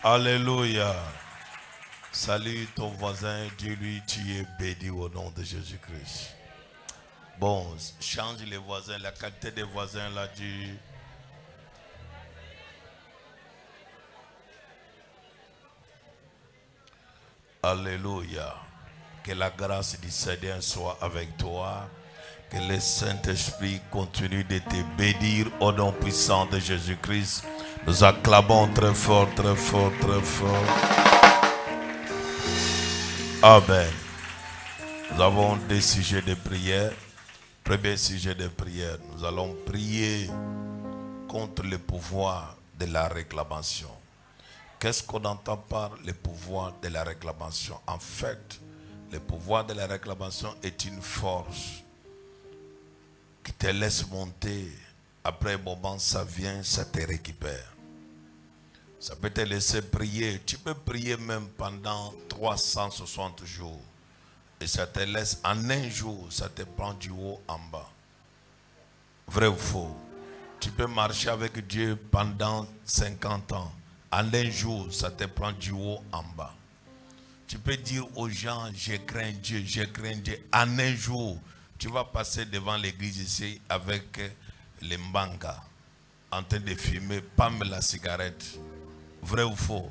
Alléluia. Salue ton voisin, dis-lui, tu es béni au nom de Jésus-Christ. Bon, change les voisins, la qualité des voisins là, dis. Alléluia. Que la grâce du Seigneur soit avec toi. Que le Saint-Esprit continue de te bénir au nom puissant de Jésus-Christ. Nous acclamons très fort, très fort, très fort. Amen. Nous avons des sujets de prière. Premier sujet de prière. Nous allons prier contre le pouvoir de la réclamation. Qu'est-ce qu'on entend par le pouvoir de la réclamation? En fait, le pouvoir de la réclamation est une force qui te laisse monter. Après un moment, ça vient, ça te récupère. Ça peut te laisser prier. Tu peux prier même pendant 360 jours. Et ça te laisse en un jour, ça te prend du haut en bas. Vrai ou faux? Tu peux marcher avec Dieu pendant 50 ans. En un jour, ça te prend du haut en bas. Tu peux dire aux gens, je crains Dieu, je crains Dieu. En un jour, tu vas passer devant l'église ici avec les mbangas, en train de fumer, pam la cigarette. Vrai ou faux?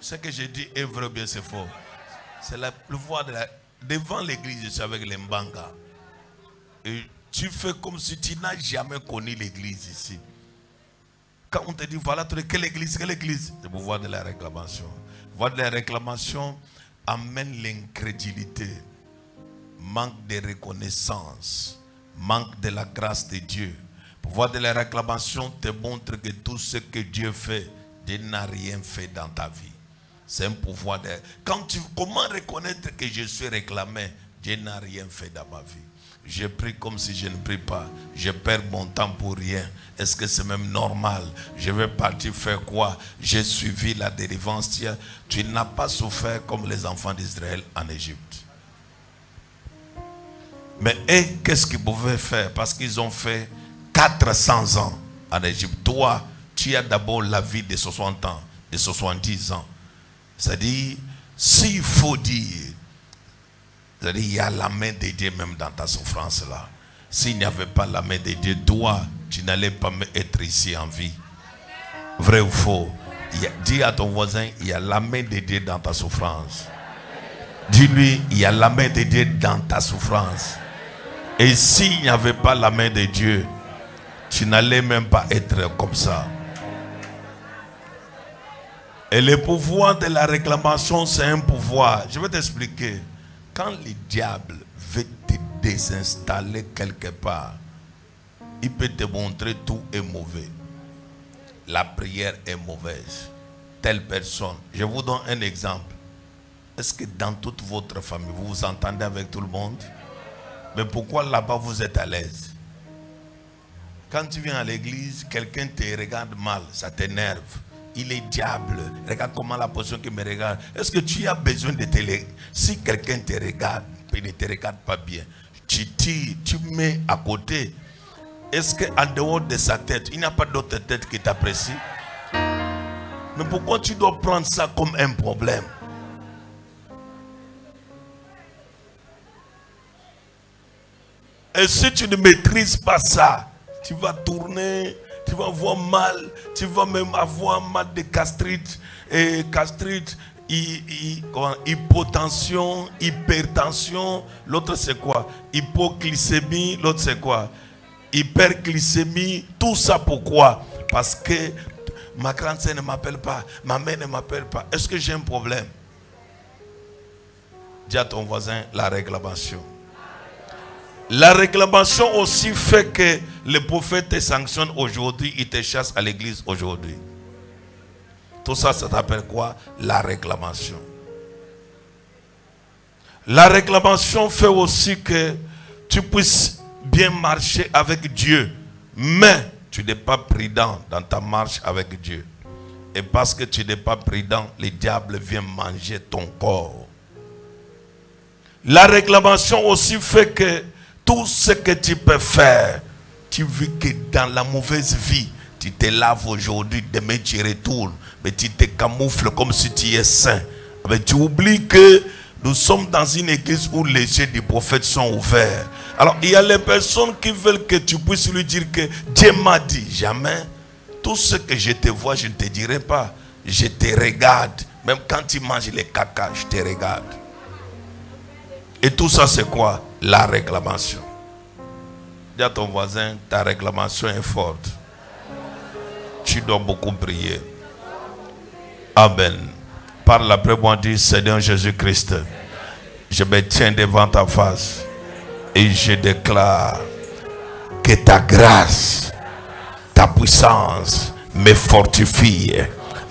Ce que je dis est vrai ou bien c'est faux? C'est le pouvoir de la... Devant l'église ici avec les mbangas. Et tu fais comme si tu n'as jamais connu l'église ici. Quand on te dit, voilà, quelle église? Quelle église? Le pouvoir de la réclamation. Le pouvoir de la réclamation amène l'incrédulité, manque de reconnaissance, manque de la grâce de Dieu. Le pouvoir de la réclamation te montre que tout ce que Dieu fait, Dieu n'a rien fait dans ta vie. C'est un pouvoir de... Comment reconnaître que je suis réclamé? Dieu n'a rien fait dans ma vie. Je prie comme si je ne prie pas. Je perds mon temps pour rien. Est-ce que c'est même normal? Je vais partir faire quoi? J'ai suivi la délivrance. Tu n'as pas souffert comme les enfants d'Israël en Égypte. Mais qu'est-ce qu'ils pouvaient faire? Parce qu'ils ont fait 400 ans en Égypte. Toi, tu as d'abord la vie de 60 ans, de 70 ans. C'est-à-dire, s'il faut dire, c'est-à-dire, il y a la main de Dieu même dans ta souffrance là. S'il n'y avait pas la main de Dieu, toi, tu n'allais pas être ici en vie. Vrai ou faux? Dis à ton voisin, il y a la main de Dieu dans ta souffrance. Dis-lui, il y a la main de Dieu dans ta souffrance. Et s'il n'y avait pas la main de Dieu, tu n'allais même pas être comme ça. Et le pouvoir de la réclamation, c'est un pouvoir. Je vais t'expliquer. Quand le diable veut te désinstaller quelque part, il peut te montrer tout est mauvais. La prière est mauvaise. Telle personne. Je vous donne un exemple. Est-ce que dans toute votre famille, vous vous entendez avec tout le monde? Mais pourquoi là-bas vous êtes à l'aise? Quand tu viens à l'église, quelqu'un te regarde mal, ça t'énerve. Il est diable. Regarde comment la position qui me regarde. Est-ce que tu as besoin de te... Si quelqu'un te regarde, il ne te regarde pas bien, tu tires, tu mets à côté. Est-ce qu'en dehors de sa tête, il n'y a pas d'autre tête qui t'apprécie? Mais pourquoi tu dois prendre ça comme un problème? Et si tu ne maîtrises pas ça, tu vas tourner... Tu vas avoir mal, tu vas même avoir mal de gastrite, hypotension, hypertension. L'autre c'est quoi? Hypoglycémie, l'autre c'est quoi? Hyperglycémie. Tout ça pourquoi? Parce que ma grande sœur ne m'appelle pas, ma mère ne m'appelle pas. Est-ce que j'ai un problème? Dis à ton voisin la réclamation. La réclamation aussi fait que le prophète te sanctionne aujourd'hui, il te chasse à l'église aujourd'hui. Tout ça, ça s'appelle quoi? La réclamation. La réclamation fait aussi que tu puisses bien marcher avec Dieu, mais tu n'es pas prudent dans ta marche avec Dieu. Et parce que tu n'es pas prudent, le diable vient manger ton corps. La réclamation aussi fait que tout ce que tu peux faire, tu vis que dans la mauvaise vie, Tu te laves aujourd'hui, demain tu retournes. Mais tu te camoufles comme si tu es saint. Mais tu oublies que nous sommes dans une église où les yeux du prophète sont ouverts. Alors il y a les personnes qui veulent que tu puisses lui dire que Dieu m'a dit. Jamais. Tout ce que je te vois, je ne te dirai pas. Je te regarde. Même quand tu manges les caca, je te regarde. Et tout ça c'est quoi? La réclamation. Dis à ton voisin, ta réclamation est forte. Tu dois beaucoup prier. Amen. Parle après moi, dis Seigneur Jésus-Christ, je me tiens devant ta face et je déclare que ta grâce, ta puissance me fortifie.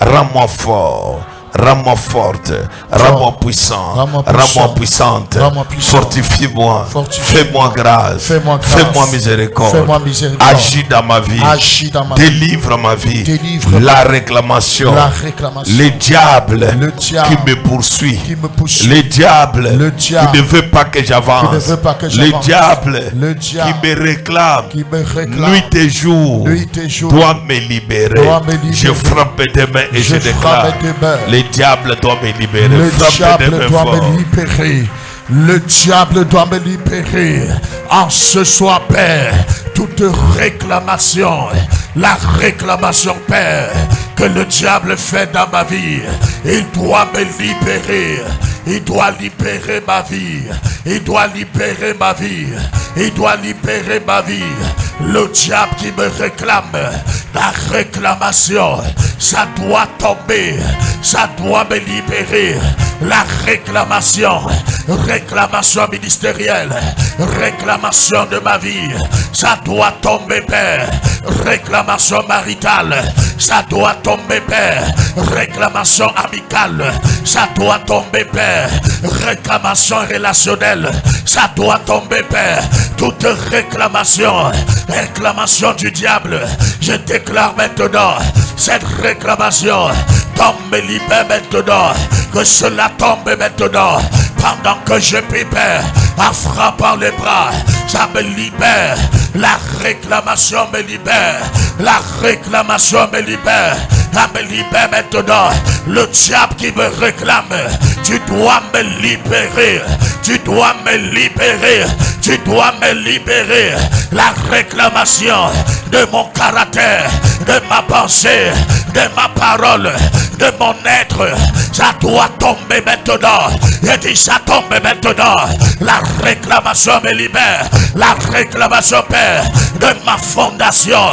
Rends-moi fort. Rends-moi forte, rends-moi puissant, rends-moi puissante, fortifie-moi, fais-moi grâce, fais-moi miséricorde, agis dans ma vie, délivre ma vie, la réclamation, le diable qui me poursuit, le diable qui ne veut pas que j'avance, le diable qui me réclame, nuit et jour, doit me libérer. Je frappe des mains et je déclare. Le diable doit me libérer. Le diable doit me libérer. Le diable doit me libérer. En ce soir, Père, toute réclamation, la réclamation, Père, que le diable fait dans ma vie, il doit me libérer. Il doit libérer ma vie. Il doit libérer ma vie. Il doit libérer ma vie. Le diable qui me réclame, la réclamation, ça doit tomber. Ça doit me libérer. La réclamation, réclamation ministérielle, réclamation de ma vie, ça doit tomber, Père. Réclamation maritale, ça doit tomber, Père. Réclamation amicale, ça doit tomber, Père. Réclamation relationnelle, ça doit tomber, Père. Toute réclamation, réclamation du diable, je déclare maintenant, cette réclamation tombe, me libère maintenant. Que cela tombe maintenant. Pendant que je prie, Père, en frappant les bras, ça me libère. La réclamation me libère. La réclamation me libère. Ça me libère maintenant. Le diable qui me réclame, tu dois me libérer. Tu dois me libérer. Tu dois me libérer. La réclamation de mon caractère, de ma pensée, de ma parole, de mon être, ça doit tomber maintenant. Je dis ça tombe maintenant. La réclamation me libère. La réclamation, Père, de ma fondation,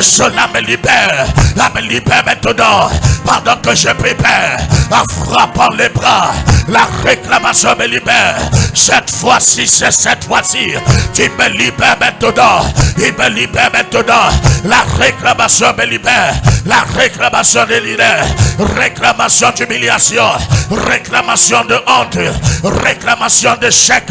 cela me libère. Ça me libère maintenant. Pendant que je prie, Père, en frappant les bras, la réclamation me libère. Cette fois-ci, c'est cette fois-ci. Tu me libères maintenant. Il me libère maintenant. La réclamation me libère. La réclamation de l'idée. Réclamation d'humiliation. Réclamation de honte. Réclamation d'échec.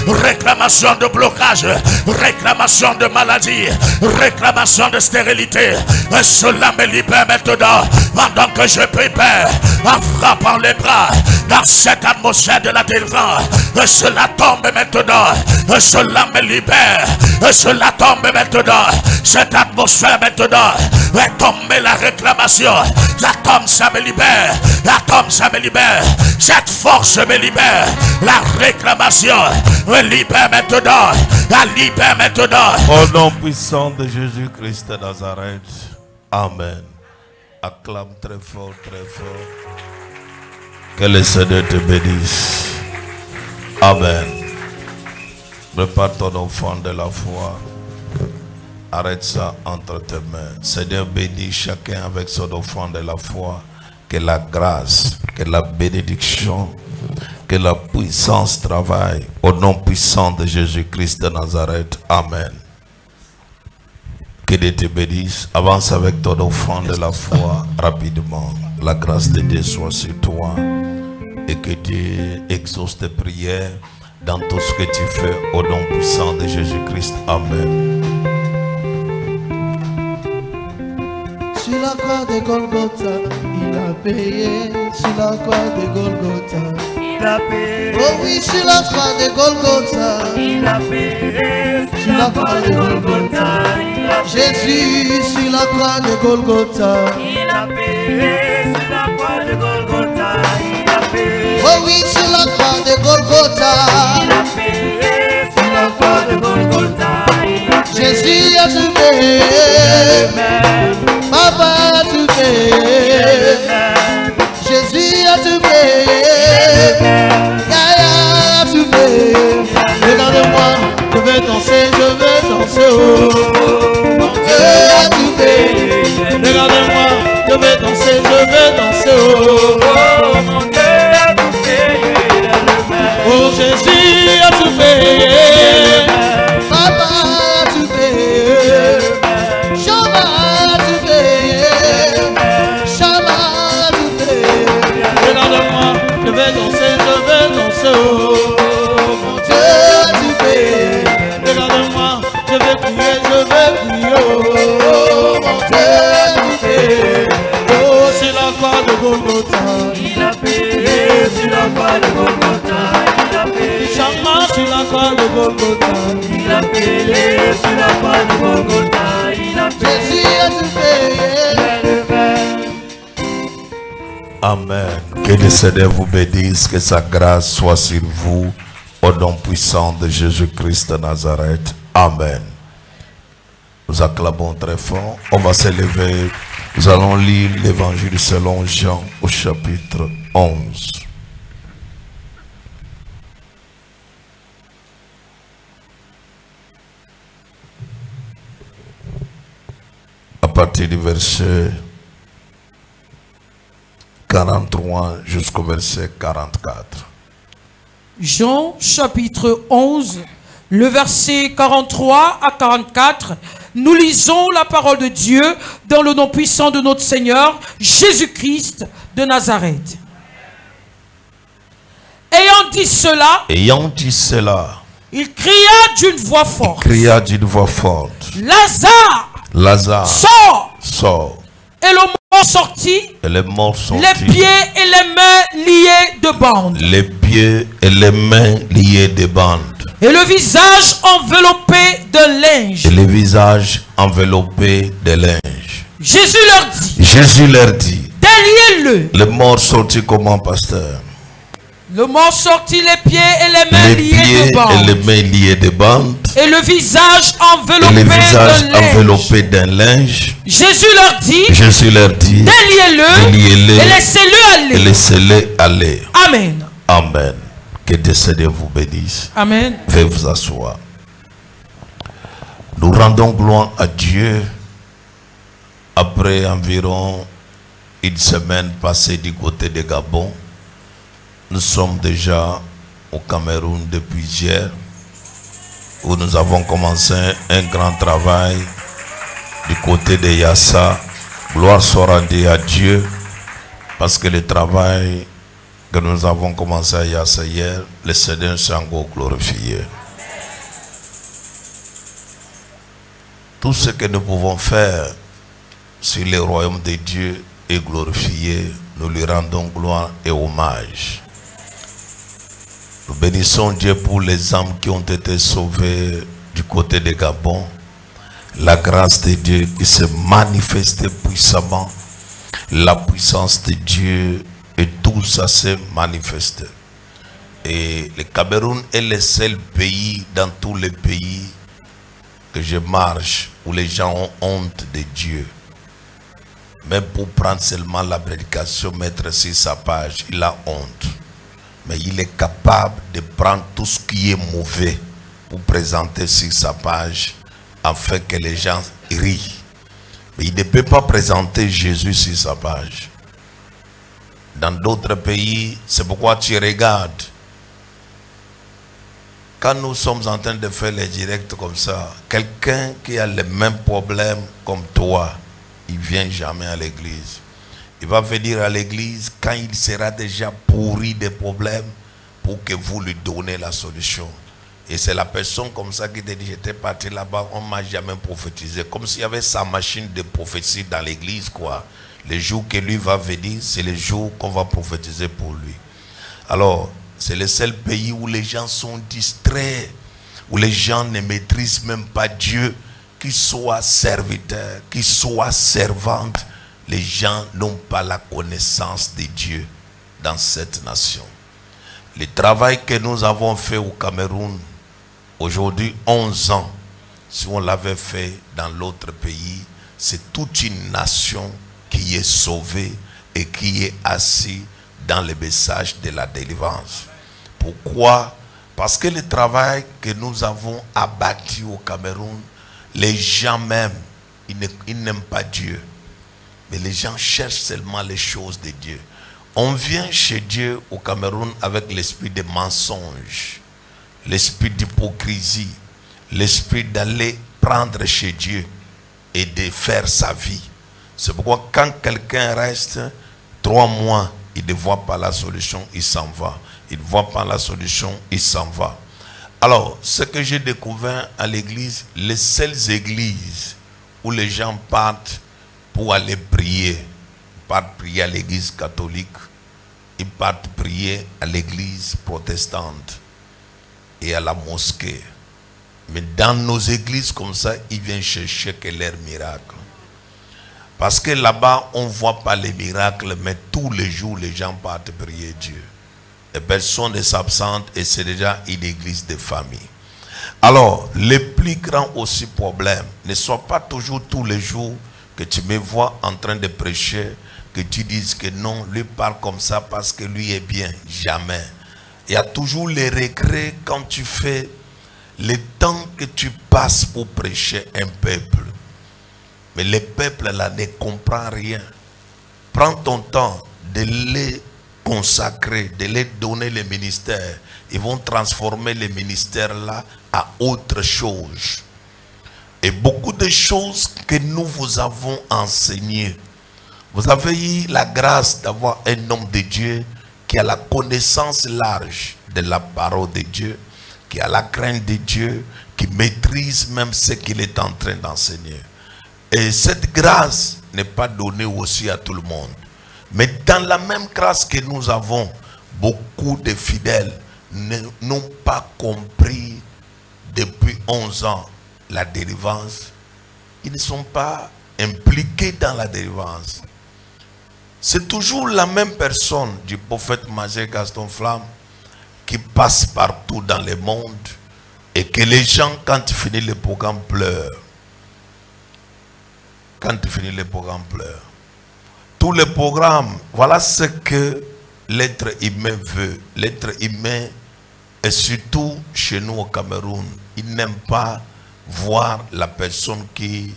Réclamation de blocage. Réclamation de maladie. Réclamation de stérilité. Et cela me libère maintenant. Pendant que je prie, Père, en frappant les bras dans cette atmosphère de la délivrance. Et cela tombe maintenant. Et cela me libère. Et cela tombe maintenant. Cette atmosphère maintenant. Et tombe la réclamation. La tombe, ça me libère. La tombe, ça me libère. Cette force me libère. La réclamation me libère maintenant. La libère maintenant. Au nom puissant de Jésus-Christ de Nazareth. Amen. Acclame très fort, très fort. Que le Seigneur te bénisse. Amen. Prépare ton enfant de la foi. Arrête ça entre tes mains. Seigneur, bénis chacun avec son enfant de la foi. Que la grâce, que la bénédiction, que la puissance travaille. Au nom puissant de Jésus-Christ de Nazareth. Amen. Que Dieu te bénisse. Avance avec ton enfant de la foi rapidement. La grâce de Dieu soit sur toi. Et que Dieu exauce tes prières dans tout ce que tu fais. Au nom puissant de Jésus-Christ. Amen. Sur la croix de Golgotha, il a payé. Sur la croix de Golgotha, Il a payé. Oh oui, sur la croix de Golgotha. Il a payé. Sur la croix de Golgotha. Jésus sur la croix de Golgotha. Il a payé. Sur la croix de Golgotha. Il a payé. Oh oui, sur la croix de Golgotha. Il a payé. Sur la croix de Golgotha. Jésus a tout payé. Papa a tout payé. Jésus a tout payé. Gaïa a tout payé. Regardez-moi, je vais danser, oh. Mon Dieu a tout payé. Regardez-moi, je vais danser, oh. Mon Dieu a tout payé. Oh, Jésus a tout payé. Papa a tout payé. Chama a tout payé. Chama a tout payé. Regardez-moi, je vais danser, oh. Mon Dieu a tout payé. Regardez-moi, je vais crier, oh. Mon Dieu a tout payé. Oh, c'est la croix de Golgotha. Il a payé sur la croix de Golgotha. Il a payé. Chama sur la croix de Golgotha. Il a payé sur la croix de Golgotha. Il a payé. Jésus a tout payé. Amen. Que le Seigneur vous bénisse, que sa grâce soit sur vous, au nom puissant de Jésus-Christ de Nazareth. Amen. Nous acclamons très fort. On va s'élever. Nous allons lire l'évangile selon Jean au chapitre 11. À partir du verset 43 jusqu'au verset 44. Jean chapitre 11, le verset 43 à 44. Nous lisons la parole de Dieu dans le nom puissant de notre Seigneur Jésus-Christ de Nazareth. Ayant dit cela, il cria d'une voix forte. Lazare, Sors. Et le mort sortit, les pieds et les mains liés de bandes. Et le visage enveloppé de linge. Jésus leur dit, déliez-le. Le mort sortit comment, pasteur? Le mort sortit les pieds et les mains liés de bandes. Et le visage enveloppé d'un linge. Jésus leur dit, déliez-le et laissez-le aller. Amen. Amen. Que le Seigneur vous bénisse. Amen. Veuillez vous asseoir. Nous rendons gloire à Dieu après environ une semaine passée du côté de Gabon. Nous sommes déjà au Cameroun depuis hier, où nous avons commencé un grand travail du côté de Yassa. Gloire soit rendue à Dieu, parce que le travail que nous avons commencé à Yassa hier, le Seigneur s'est encore glorifié. Tout ce que nous pouvons faire sur le royaume de Dieu est glorifié. Nous lui rendons gloire et hommage. Nous bénissons Dieu pour les âmes qui ont été sauvées du côté de Gabon. La grâce de Dieu qui s'est manifestée puissamment. La puissance de Dieu et tout ça s'est manifesté. Et le Cameroun est le seul pays dans tous les pays que je marche où les gens ont honte de Dieu. Même pour prendre seulement la prédication, mettre sur sa page, il a honte. Mais il est capable de prendre tout ce qui est mauvais pour présenter sur sa page afin que les gens rient. Mais il ne peut pas présenter Jésus sur sa page. Dans d'autres pays, c'est pourquoi tu regardes. Quand nous sommes en train de faire les directs comme ça, quelqu'un qui a le même problème comme toi, il ne vient jamais à l'église. Il va venir à l'église quand il sera déjà pourri des problèmes pour que vous lui donnez la solution. Et c'est la personne comme ça qui te dit, j'étais parti là-bas, on ne m'a jamais prophétisé. Comme s'il y avait sa machine de prophétie dans l'église, quoi. Le jour que lui va venir, c'est le jour qu'on va prophétiser pour lui. Alors, C'est le seul pays où les gens sont distraits, où les gens ne maîtrisent même pas Dieu. Qu'ils soient serviteurs, qu'ils soient servantes, les gens n'ont pas la connaissance de Dieu dans cette nation. Le travail que nous avons fait au Cameroun, aujourd'hui 11 ans, si on l'avait fait dans l'autre pays, c'est toute une nation qui est sauvée et qui est assise dans le message de la délivrance. Pourquoi? Parce que le travail que nous avons abattu au Cameroun, les gens même, ils n'aiment pas Dieu. Mais les gens cherchent seulement les choses de Dieu. On vient chez Dieu au Cameroun avec l'esprit de mensonge, l'esprit d'hypocrisie, l'esprit d'aller prendre chez Dieu et de faire sa vie. C'est pourquoi quand quelqu'un reste 3 mois, il ne voit pas la solution, il s'en va. Il ne voit pas la solution, il s'en va. Alors, ce que j'ai découvert à l'église, les seules églises où les gens partent pour aller prier, ils partent prier à l'église catholique, ils partent prier à l'église protestante et à la mosquée. Mais dans nos églises comme ça, ils viennent chercher que leur miracle. Parce que là-bas, on ne voit pas les miracles, mais tous les jours, les gens partent prier Dieu. Et personne ne s'absente et c'est déjà une église de famille. Alors, le plus grand aussi problème, ne soit pas toujours tous les jours que tu me vois en train de prêcher, que tu dises que non, lui parle comme ça parce que lui est bien. Jamais. Il y a toujours les regrets quand tu fais le temps que tu passes pour prêcher un peuple. Mais le peuple là ne comprend rien. Prends ton temps de les consacrer, de les donner le ministère. Ils vont transformer le ministère là à autre chose. Et beaucoup de choses que nous vous avons enseignées. Vous avez eu la grâce d'avoir un homme de Dieu qui a la connaissance large de la parole de Dieu, qui a la crainte de Dieu, qui maîtrise même ce qu'il est en train d'enseigner. Et cette grâce n'est pas donnée aussi à tout le monde. Mais dans la même grâce que nous avons, beaucoup de fidèles n'ont pas compris depuis 11 ans la délivrance. Ils ne sont pas impliqués dans la délivrance. C'est toujours la même personne du prophète major Gaston Flamme qui passe partout dans le monde et que les gens, quand ils finissent le programme, pleurent. Quand ils finissent le programme, pleurent. Tout le programme, voilà ce que l'être humain veut. L'être humain, et surtout chez nous au Cameroun, il n'aime pas voir la personne qui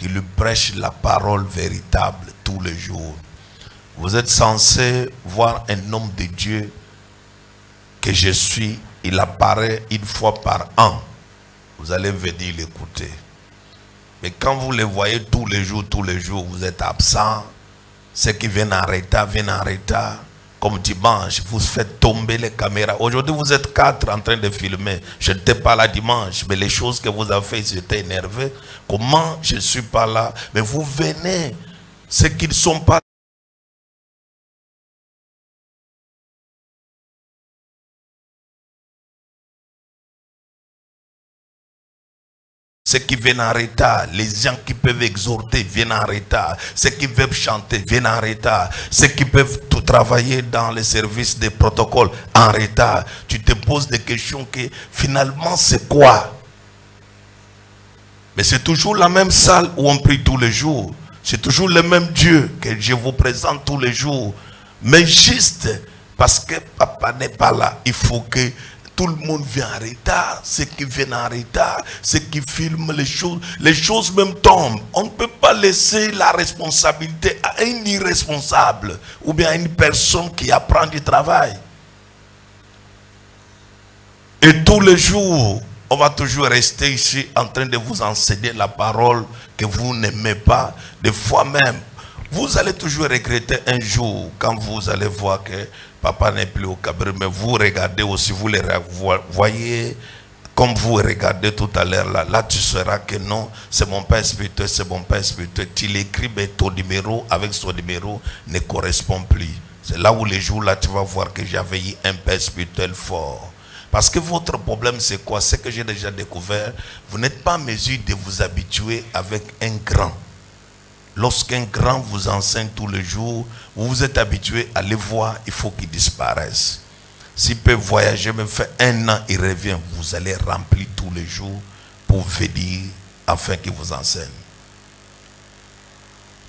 lui prêche la parole véritable tous les jours. Vous êtes censé voir un homme de Dieu que je suis, il apparaît une fois par an. Vous allez venir l'écouter. Mais quand vous le voyez tous les jours, vous êtes absent. Ceux qui viennent en retard, comme dimanche, vous faites tomber les caméras. Aujourd'hui, vous êtes 4 en train de filmer. Je n'étais pas là dimanche, mais les choses que vous avez faites, j'étais énervé. Comment je ne suis pas là? Mais vous venez. Ceux qui ne sont pas ceux qui viennent en retard, les gens qui peuvent exhorter viennent en retard, ceux qui peuvent chanter viennent en retard, ceux qui peuvent tout travailler dans les services des protocoles en retard. Tu te poses des questions que finalement c'est quoi? Mais c'est toujours la même salle où on prie tous les jours. C'est toujours le même Dieu que je vous présente tous les jours. Mais juste parce que papa n'est pas là, il faut que tout le monde vient en retard, ceux qui viennent en retard, ceux qui filment les choses même tombent. On ne peut pas laisser la responsabilité à un irresponsable ou bien à une personne qui apprend du travail. Et tous les jours, on va toujours rester ici en train de vous enseigner la parole que vous n'aimez pas. Des fois même, vous allez toujours regretter un jour quand vous allez voir que papa n'est plus au Cameroun, mais vous regardez aussi, vous les voyez comme vous regardez tout à l'heure là. Là, tu sauras que non, c'est mon père spirituel, c'est mon père spirituel. Tu l'écris, mais ton numéro avec son numéro ne correspond plus. C'est là où les jours là, tu vas voir que j'avais eu un père spirituel fort. Parce que votre problème, c'est quoi? C'est que j'ai déjà découvert, vous n'êtes pas en mesure de vous habituer avec un grand. Lorsqu'un grand vous enseigne tous les jours, vous vous êtes habitué à le voir, il faut qu'il disparaisse. S'il peut voyager, même fait 1 an, il revient, vous allez remplir tous les jours pour venir afin qu'il vous enseigne.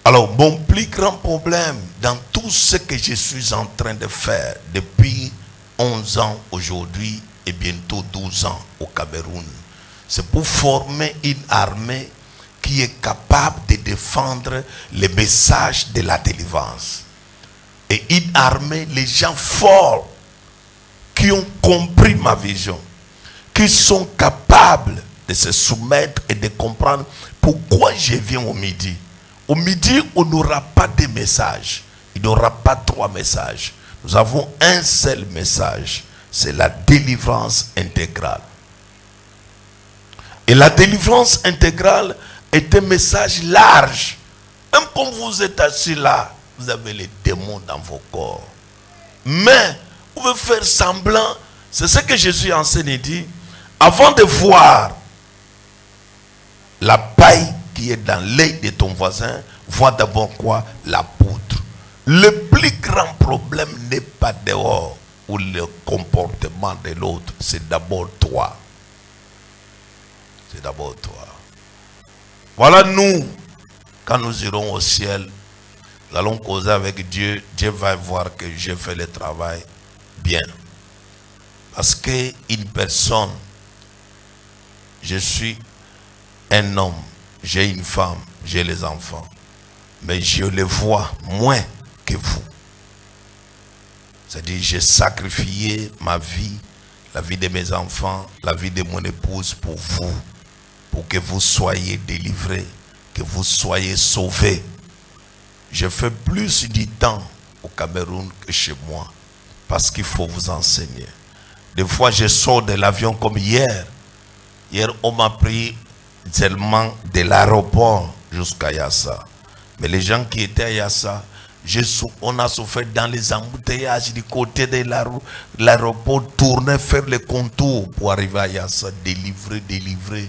Alors, mon plus grand problème dans tout ce que je suis en train de faire depuis 11 ans aujourd'hui et bientôt 12 ans au Cameroun, c'est pour former une armée qui est capable de défendre les messages de la délivrance. Et une armée, les gens forts, qui ont compris ma vision, qui sont capables de se soumettre et de comprendre pourquoi je viens au midi. Au midi, on n'aura pas de messages. Il n'y aura pas 3 messages. Nous avons un seul message. C'est la délivrance intégrale. Et la délivrance intégrale est un message large. Même comme vous êtes assis là, vous avez les démons dans vos corps. Mais, vous pouvez faire semblant. C'est ce que Jésus enseigne et dit. Avant de voir la paille qui est dans l'œil de ton voisin, vois d'abord quoi? La poudre. Le plus grand problème n'est pas dehors ou le comportement de l'autre. C'est d'abord toi. C'est d'abord toi. Voilà nous, quand nous irons au ciel, nous allons causer avec Dieu. Dieu va voir que j'ai fait le travail bien. Parce qu'une personne, je suis un homme, j'ai une femme, j'ai les enfants. Mais je les vois moins que vous. C'est-à-dire, j'ai sacrifié ma vie, la vie de mes enfants, la vie de mon épouse pour vous. Pour que vous soyez délivrés, que vous soyez sauvés. Je fais plus du temps au Cameroun que chez moi. Parce qu'il faut vous enseigner. Des fois, je sors de l'avion comme hier. Hier, on m'a pris seulement de l'aéroport jusqu'à Yassa. Mais les gens qui étaient à Yassa, on a souffert dans les embouteillages du côté de l'aéroport, tourner, faire le contour pour arriver à Yassa, délivrer.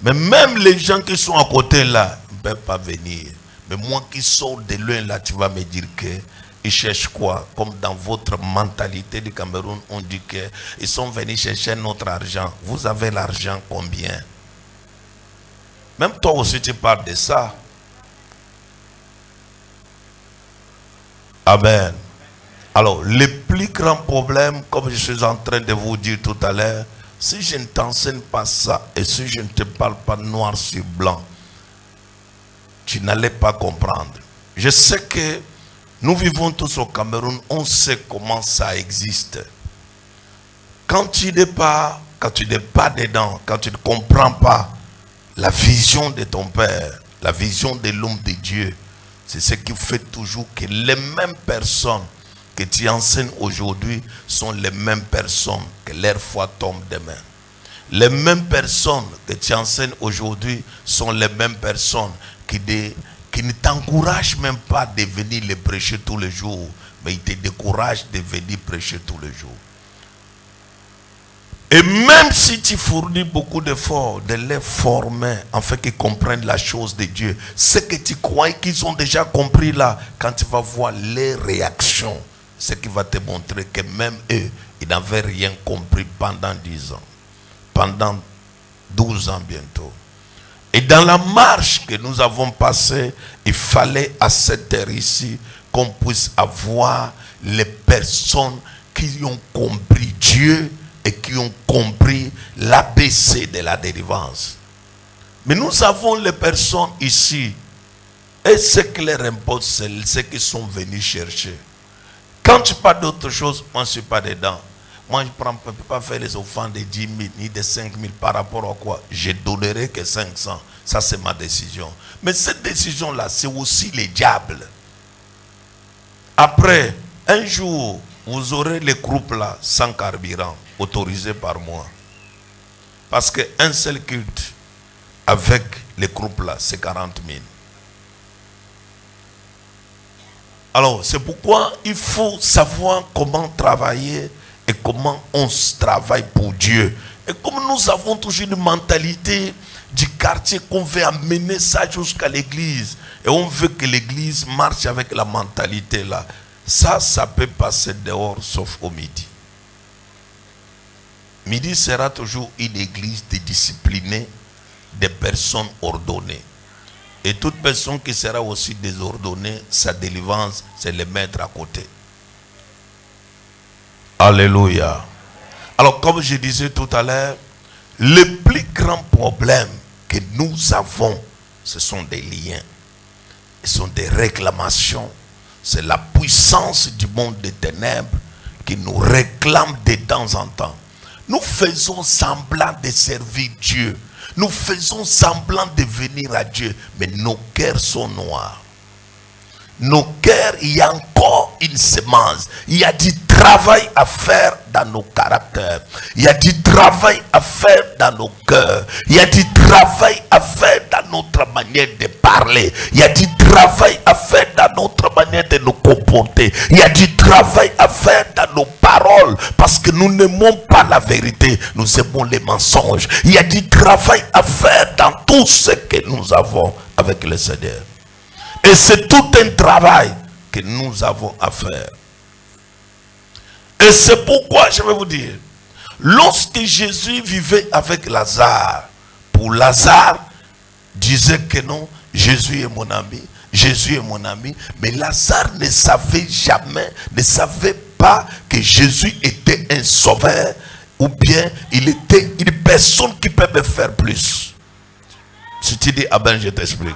Mais même les gens qui sont à côté là, ne peuvent pas venir. Mais moi qui sors de loin là, tu vas me dire qu'ils cherchent quoi? Comme dans votre mentalité du Cameroun, on dit qu'ils sont venus chercher notre argent. Vous avez l'argent combien? Même toi aussi tu parles de ça. Amen. Alors, le plus grand problème, comme je suis en train de vous dire tout à l'heure, si je ne t'enseigne pas ça, et si je ne te parle pas noir sur blanc, tu n'allais pas comprendre. Je sais que nous vivons tous au Cameroun, on sait comment ça existe. Quand tu n'es pas dedans, quand tu ne comprends pas la vision de ton Père, la vision de l'homme de Dieu, c'est ce qui fait toujours que les mêmes personnes que tu enseignes aujourd'hui sont les mêmes personnes que leur foi tombe demain. Les mêmes personnes que tu enseignes aujourd'hui sont les mêmes personnes qui ne t'encouragent même pas de venir les prêcher tous les jours, mais ils te découragent de venir prêcher tous les jours. Et même si tu fournis beaucoup d'efforts de les former, afin qu'ils comprennent la chose de Dieu, ce que tu crois qu'ils ont déjà compris là, quand tu vas voir les réactions, ce qui va te montrer que même eux, ils n'avaient rien compris pendant 10 ans. Pendant 12 ans bientôt. Et dans la marche que nous avons passée, il fallait à cette heure ici qu'on puisse avoir les personnes qui ont compris Dieu et qui ont compris l'ABC de la délivrance. Mais nous avons les personnes ici, et ce qui leur importe, c'est ceux qui sont venus chercher. Quand tu parles d'autre chose, moi je ne suis pas dedans. Moi je ne peux pas faire les offrandes de 10 000 ni de 5 000 par rapport à quoi? Je donnerai que 500. Ça c'est ma décision. Mais cette décision-là, c'est aussi le diable. Après, un jour, vous aurez les groupes là sans carburant, autorisés par moi. Parce qu'un seul culte avec les groupes là, c'est 40 000. Alors, c'est pourquoi il faut savoir comment travailler et comment on travaille pour Dieu. Et comme nous avons toujours une mentalité du quartier qu'on veut amener ça jusqu'à l'église, et on veut que l'église marche avec la mentalité là, ça peut passer dehors sauf au midi. Midi sera toujours une église de disciplinés, des personnes ordonnées. Et toute personne qui sera aussi désordonnée, sa délivrance, c'est les mettre à côté. Alléluia. Alors, comme je disais tout à l'heure, le plus grand problème que nous avons, ce sont des liens. Ce sont des réclamations. C'est la puissance du monde des ténèbres qui nous réclame de temps en temps. Nous faisons semblant de servir Dieu. Nous faisons semblant de venir à Dieu, mais nos cœurs sont noirs. Nos cœurs, il y a encore une semence. Il y a du travail à faire dans nos caractères. Il y a du travail à faire dans nos cœurs. Il y a du travail à faire dans notre manière de parler. Il y a du travail à faire dans notre manière de nous comporter. Il y a du travail à faire dans nos paroles. Parce que nous n'aimons pas la vérité. Nous aimons les mensonges. Il y a du travail à faire dans tout ce que nous avons avec le Seigneur. Et c'est tout un travail que nous avons à faire. Et c'est pourquoi, je vais vous dire, lorsque Jésus vivait avec Lazare, pour Lazare, disait que non, Jésus est mon ami, Jésus est mon ami, mais Lazare ne savait jamais, ne savait pas que Jésus était un sauveur, ou bien il était une personne qui peut me faire plus. Si tu dis, ah ben je t'explique.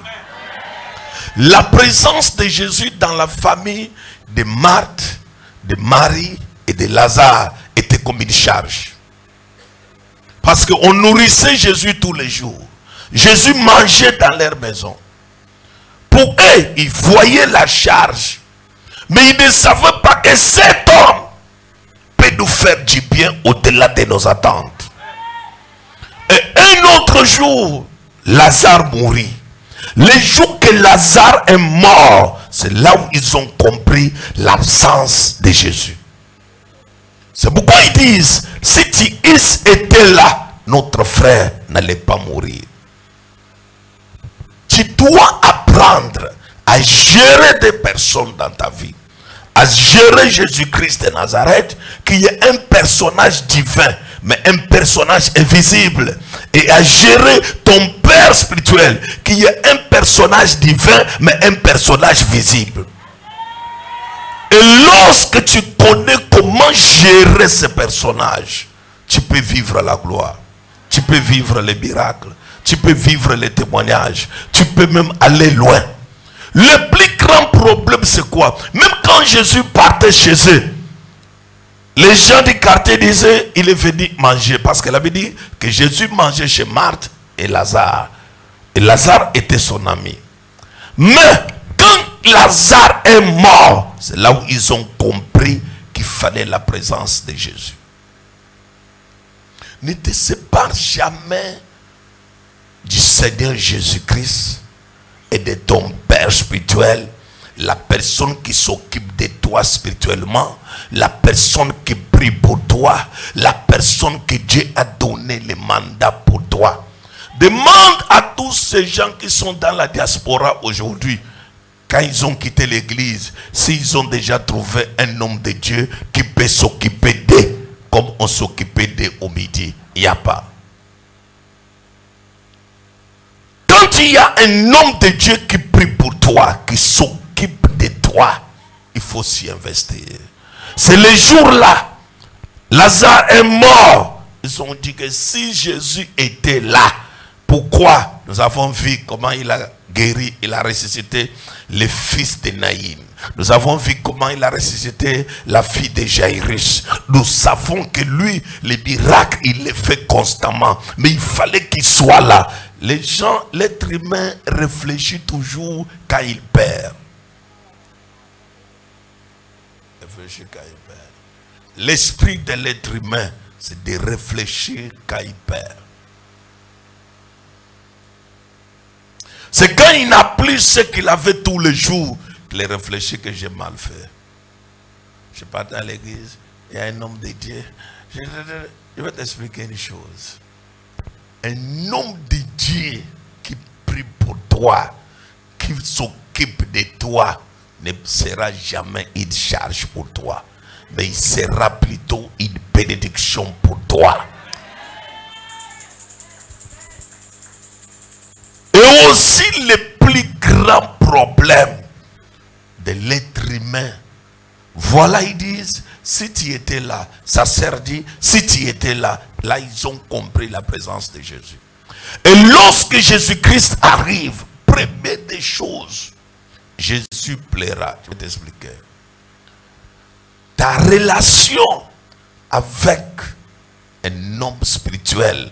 La présence de Jésus dans la famille de Marthe, de Marie et de Lazare était comme une charge. Parce qu'on nourrissait Jésus tous les jours. Jésus mangeait dans leur maison. Pour eux, ils voyaient la charge. Mais ils ne savaient pas que cet homme peut nous faire du bien au-delà de nos attentes. Et un autre jour, Lazare mourit. Le jour que Lazare est mort, c'est là où ils ont compris l'absence de Jésus. C'est pourquoi ils disent, si tu eusses été là, notre frère n'allait pas mourir. Tu dois apprendre à gérer des personnes dans ta vie. À gérer Jésus-Christ de Nazareth, qui est un personnage divin, mais un personnage invisible. Et à gérer ton Père spirituel, qui est un personnage divin, mais un personnage visible. Et lorsque tu connais comment gérer ce personnage, tu peux vivre la gloire. Tu peux vivre les miracles. Tu peux vivre les témoignages. Tu peux même aller loin. Le plus grand problème, c'est quoi? Même quand Jésus partait chez eux, les gens du quartier disaient, il est venu manger. Parce qu'elle avait dit que Jésus mangeait chez Marthe et Lazare. Et Lazare était son ami. Mais quand Lazare est mort, c'est là où ils ont compris qu'il fallait la présence de Jésus. Ne te sépare jamais du Seigneur Jésus-Christ et de ton Père spirituel, la personne qui s'occupe de toi spirituellement, la personne qui prie pour toi, la personne que Dieu a donné le mandat pour toi. Demande à tous ces gens qui sont dans la diaspora aujourd'hui, quand ils ont quitté l'église, s'ils ont déjà trouvé un homme de Dieu qui peut s'occuper d'eux comme on s'occupait d'eux au midi. Il n'y a pas. Quand il y a un homme de Dieu qui prie pour toi, qui s'occupe de toi, il faut s'y investir. C'est le jour-là, Lazare est mort. Ils ont dit que si Jésus était là, pourquoi? Nous avons vu comment il a guéri, il a ressuscité le fils de Naïm. Nous avons vu comment il a ressuscité la fille de Jairus. Nous savons que lui, les miracles, il les fait constamment. Mais il fallait qu'il soit là. Les gens, l'être humain réfléchit toujours quand il perd. Réfléchit quand il perd. L'esprit de l'être humain, c'est de réfléchir quand il perd. C'est quand il n'a plus ce qu'il avait tous les jours les réfléchir que j'ai mal fait. Je partais à l'église, il y a un homme de Dieu. Je vais t'expliquer une chose. Un homme de Dieu qui prie pour toi, qui s'occupe de toi, ne sera jamais une charge pour toi, mais il sera plutôt une bénédiction pour toi. Et aussi le plus grand problème de l'être humain. Voilà, ils disent, si tu étais là, sa sœur dit, si tu étais là, là ils ont compris la présence de Jésus. Et lorsque Jésus-Christ arrive, première des choses, Jésus plaira. Je vais t'expliquer. Ta relation avec un homme spirituel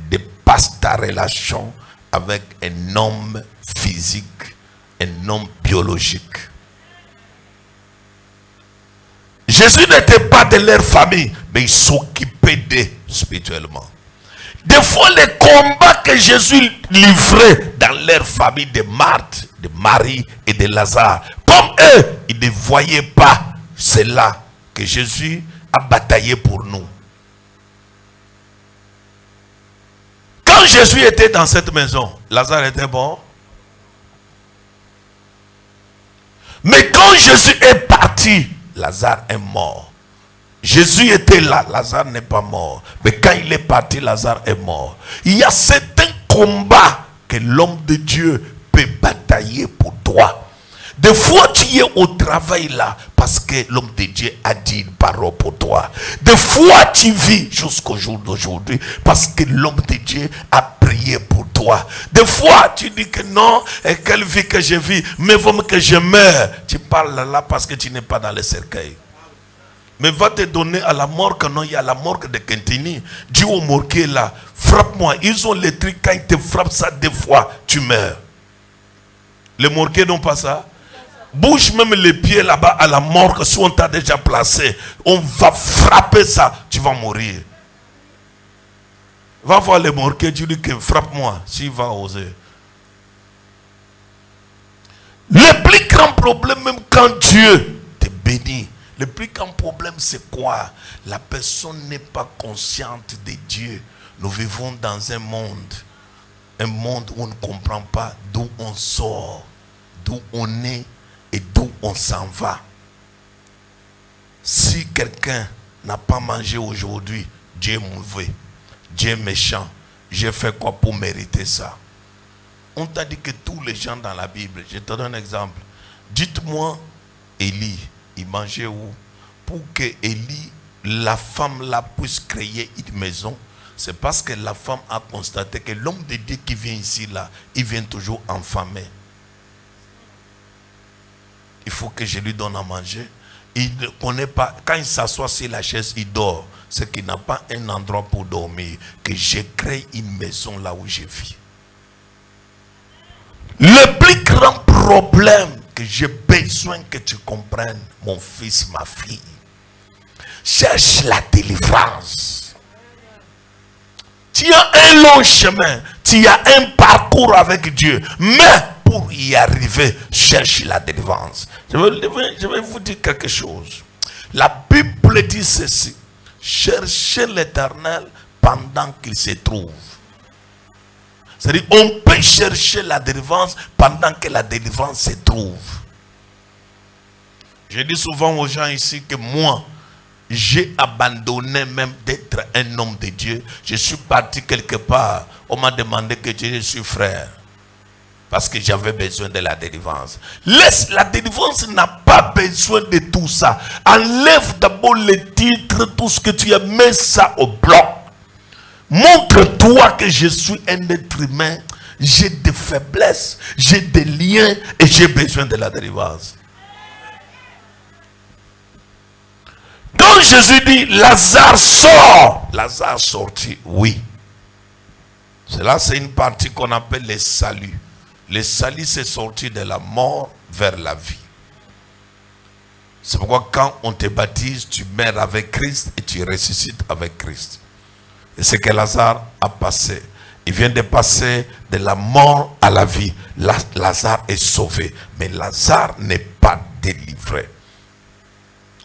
dépasse ta relation avec un homme physique, un homme biologique. Jésus n'était pas de leur famille, mais il s'occupait d'eux spirituellement. Des fois, les combats que Jésus livrait dans leur famille de Marthe, de Marie et de Lazare, comme eux, ils ne voyaient pas cela que Jésus a bataillé pour nous. Quand Jésus était dans cette maison, Lazare était bon. Mais quand Jésus est parti, Lazare est mort. Jésus était là, Lazare n'est pas mort. Mais quand il est parti, Lazare est mort. Il y a certains combats que l'homme de Dieu peut batailler pour toi. Des fois, tu es au travail là parce que l'homme de Dieu a dit une parole pour toi. Des fois, tu vis jusqu'au jour d'aujourd'hui parce que l'homme de Dieu a prié pour toi. Des fois, tu dis que non, et quelle vie que je vis, mais vaut que je meure. Tu parles là parce que tu n'es pas dans le cercueil. Mais va te donner à la morgue, non, il y a la morgue de Kentini. Dis au morgué là, frappe-moi. Ils ont les trucs, quand ils te frappent ça 2 fois, tu meurs. Les morgués n'ont pas ça. Bouge même les pieds là-bas à la morgue, si on t'a déjà placé, on va frapper ça, tu vas mourir. Va voir les morgués, tu dis que frappe-moi, s'il va oser. Le plus grand problème, même quand Dieu te bénit, le plus grand problème c'est quoi? La personne n'est pas consciente de Dieu. Nous vivons dans un monde où on ne comprend pas d'où on sort, d'où on est et d'où on s'en va. Si quelqu'un n'a pas mangé aujourd'hui, Dieu est mauvais, Dieu est méchant. J'ai fait quoi pour mériter ça? On t'a dit que tous les gens dans la Bible, je te donne un exemple. Dites-moi, Élie, il mangeait où? Pour que Élie, la femme là, puisse créer une maison, c'est parce que la femme a constaté que l'homme de Dieu qui vient ici là, il vient toujours enfamé. Il faut que je lui donne à manger. Il ne connaît pas. Quand il s'assoit sur la chaise, il dort. C'est qu'il n'a pas un endroit pour dormir. Que je crée une maison là où je vis. Le plus grand problème que j'ai besoin que tu comprennes, mon fils, ma fille, cherche la délivrance. Tu as un long chemin. Tu as un parcours avec Dieu. Mais pour y arriver, cherche la délivrance. Je vais vous dire quelque chose. La Bible dit ceci. Cherchez l'Éternel pendant qu'il se trouve. C'est-à-dire, on peut chercher la délivrance pendant que la délivrance se trouve. Je dis souvent aux gens ici que moi, j'ai abandonné même d'être un homme de Dieu. Je suis parti quelque part. On m'a demandé que je suis frère. Parce que j'avais besoin de la délivrance. Laisse, la délivrance n'a pas besoin de tout ça. Enlève d'abord les titres, tout ce que tu as, mets ça au bloc. Montre-toi que je suis un être humain. J'ai des faiblesses, j'ai des liens et j'ai besoin de la délivrance. Donc Jésus dit, Lazare sort. Lazare sortit, oui. Cela c'est une partie qu'on appelle le salut. Le salut c'est sortir de la mort vers la vie. C'est pourquoi quand on te baptise, tu meurs avec Christ et tu ressuscites avec Christ. Et c'est que Lazare a passé. Il vient de passer de la mort à la vie. Lazare est sauvé. Mais Lazare n'est pas délivré.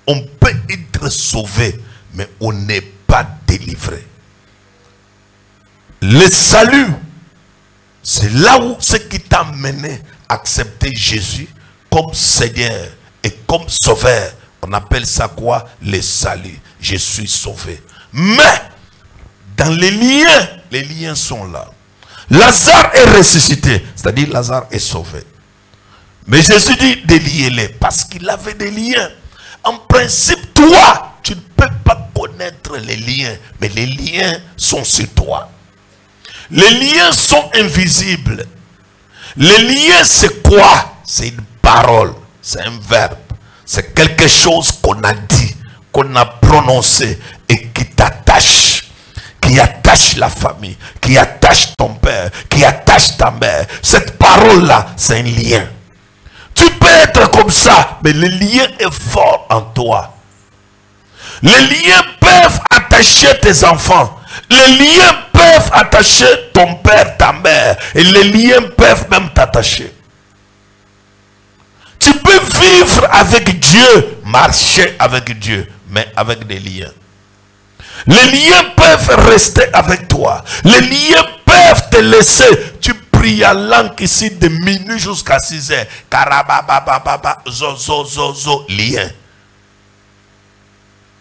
On peut être sauvé, mais on n'est pas délivré. Le salut, c'est là où ce qui t'a mené à accepter Jésus comme Seigneur et comme Sauveur. On appelle ça quoi? Le salut. Je suis sauvé. Mais, dans les liens sont là. Lazare est ressuscité, c'est-à-dire Lazare est sauvé. Mais Jésus dit déliez-les parce qu'il avait des liens. En principe, toi, tu ne peux pas connaître les liens, mais les liens sont sur toi. Les liens sont invisibles. Les liens, c'est quoi? C'est une parole, c'est un verbe, c'est quelque chose qu'on a dit, qu'on a prononcé et qui t'attache, qui attache la famille, qui attache ton père, qui attache ta mère. Cette parole-là, c'est un lien. Tu peux être comme ça, mais le lien est fort en toi. Les liens peuvent attacher tes enfants. Les liens peuvent attacher ton père, ta mère. Et les liens peuvent même t'attacher. Tu peux vivre avec Dieu, marcher avec Dieu, mais avec des liens. Les liens peuvent rester avec toi. Les liens peuvent te laisser. Tu pries en langue ici de minuit jusqu'à 6 heures. Karababababa, zo, zo, zo, zo, lien.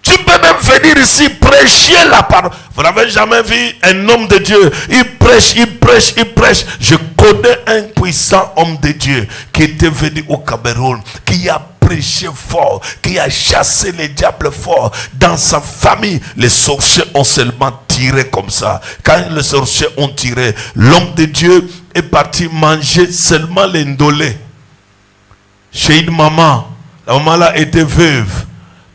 Tu peux même venir ici prêcher la parole. Vous n'avez jamais vu un homme de Dieu? Il prêche, il prêche, il prêche. Je connais un puissant homme de Dieu qui était venu au Cameroun, qui a prêché fort, qui a chassé les diables fort. Dans sa famille, les sorciers ont seulement tiré comme ça. Quand les sorciers ont tiré, l'homme de Dieu est parti manger seulement les ndolés. Chez une maman, la maman là était veuve.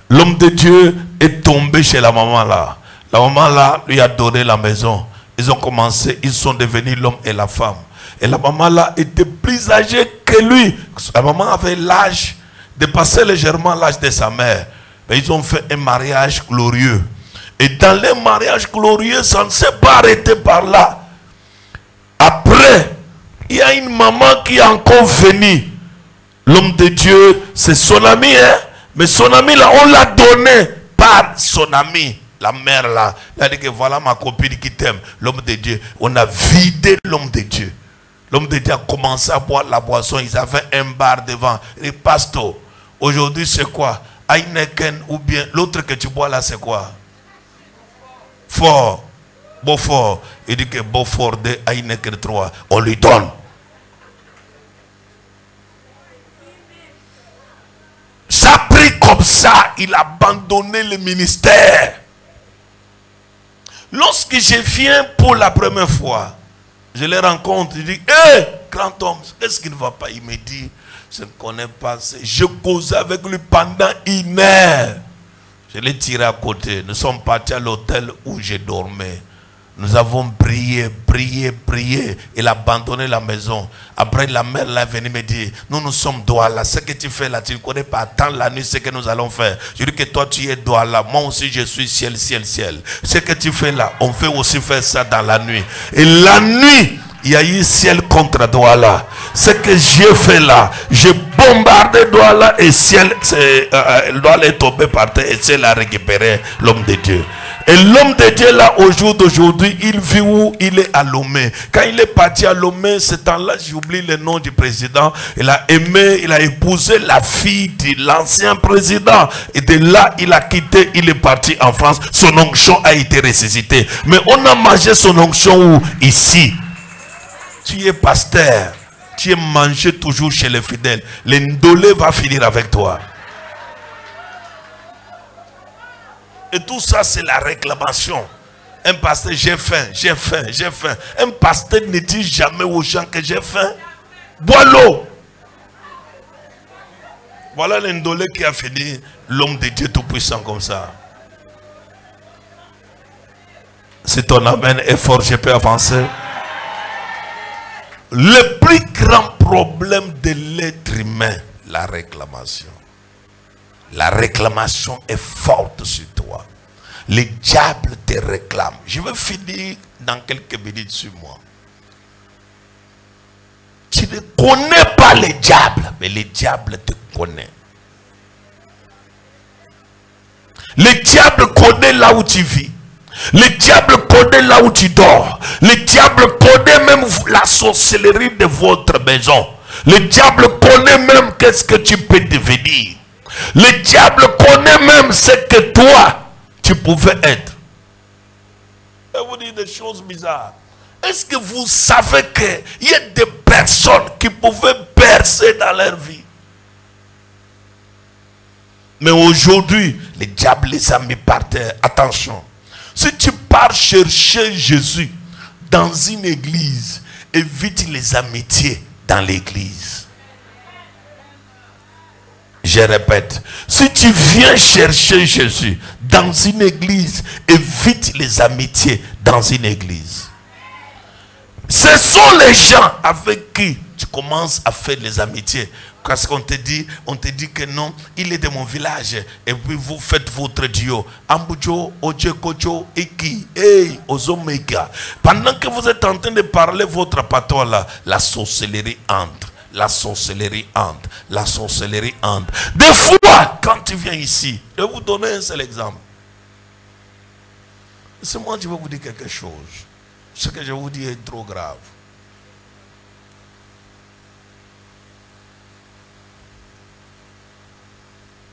L'homme de Dieu est tombé chez la maman là. La maman là lui a donné la maison. Ils ont commencé, ils sont devenus l'homme et la femme. Et la maman là était plus âgée que lui. La maman avait l'âge, dépassé légèrement l'âge de sa mère. Mais ils ont fait un mariage glorieux. Et dans les mariages glorieux, ça ne s'est pas arrêté par là. Après, il y a une maman qui est encore venue. L'homme de Dieu, c'est son ami, hein? Mais son ami là, on l'a donné par son ami. La mère là, elle a dit que voilà ma copine qui t'aime. L'homme de Dieu, on a vidé l'homme de Dieu. L'homme de Dieu a commencé à boire la boisson. Ils avaient un bar devant. Et pasteur, aujourd'hui c'est quoi? Heineken ou bien l'autre que tu bois là c'est quoi? Fort. Beaufort. Il dit que Beaufort de Heineken 3, on lui donne. Ça a pris comme ça, il a abandonné le ministère. Lorsque je viens pour la première fois, je les rencontre, je dis, hé, grand homme, qu'est-ce qui ne va pas? Il me dit, je ne connais pas. Je causais avec lui pendant 1 heure. Je l'ai tiré à côté. Nous sommes partis à l'hôtel où je dormais. Nous avons prié, prié, prié. Il a abandonné la maison. Après, la mère là est venue me dire, nous sommes Douala. Ce que tu fais là, tu ne connais pas. Attends la nuit, ce que nous allons faire. Je dis que toi, tu es Douala. Moi aussi, je suis ciel, ciel, ciel. Ce que tu fais là, on fait aussi faire ça dans la nuit. Et la nuit, il y a eu ciel contre Douala. Ce que j'ai fait là, j'ai bombardé Douala et ciel, Douala est tombé par terre et ciel a récupéré l'homme de Dieu. Et l'homme de Dieu là, au jour d'aujourd'hui, il vit où? Il est à Lomé. Quand il est parti à Lomé, ce temps-là, j'oublie le nom du président. Il a aimé, il a épousé la fille de l'ancien président. Et de là, il a quitté, il est parti en France. Son onction a été ressuscité. Mais on a mangé son onction où? Ici. Tu es pasteur. Tu es mangé toujours chez les fidèles. L'indolé va finir avec toi. Et tout ça, c'est la réclamation. Un pasteur, j'ai faim, j'ai faim, j'ai faim. Un pasteur ne dit jamais aux gens que j'ai faim. Bois l'eau. Voilà l'indolé qui a fini l'homme de Dieu tout-puissant comme ça. Si ton amen est fort, je peux avancer. Le plus grand problème de l'être humain, la réclamation. La réclamation est forte sur toi. le diable te réclame. Je vais finir dans quelques minutes sur moi. Tu ne connais pas le diable, mais le diable te connaît. Le diable connaît là où tu vis. Le diable connaît là où tu dors. Le diable connaît même la sorcellerie de votre maison. Le diable connaît même qu'est-ce que tu peux devenir. Le diable connaît même ce que toi, tu pouvais être. Je vais vous dire des choses bizarres. Est-ce que vous savez qu'il y a des personnes qui pouvaient percer dans leur vie? Mais aujourd'hui, le diable les a mis par terre. Attention. Si tu pars chercher Jésus dans une église, évite les amitiés dans l'église. Je répète, si tu viens chercher Jésus dans une église, évite les amitiés dans une église. Ce sont les gens avec qui tu commences à faire les amitiés. Parce qu'on te dit que non, il est de mon village. Et puis vous faites votre duo. Ambujo, Ojekojo, Eki, Hey, Ozomeka. Pendant que vous êtes en train de parler votre patois là, la sorcellerie entre. La sorcellerie entre. La sorcellerie entre. Des fois, quand tu viens ici, je vais vous donner un seul exemple. C'est moi qui vais vous dire quelque chose. Ce que je vous dis est trop grave.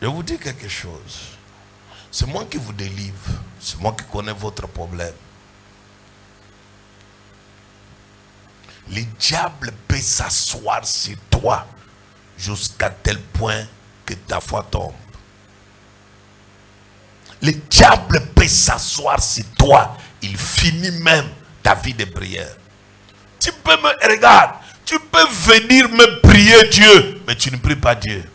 Je vous dis quelque chose. C'est moi qui vous délivre. C'est moi qui connais votre problème. Le diable peut s'asseoir sur toi jusqu'à tel point que ta foi tombe. Le diable peut s'asseoir sur toi. Il finit même ta vie de prière. Tu peux me regarder. Tu peux venir me prier Dieu, mais tu ne pries pas Dieu.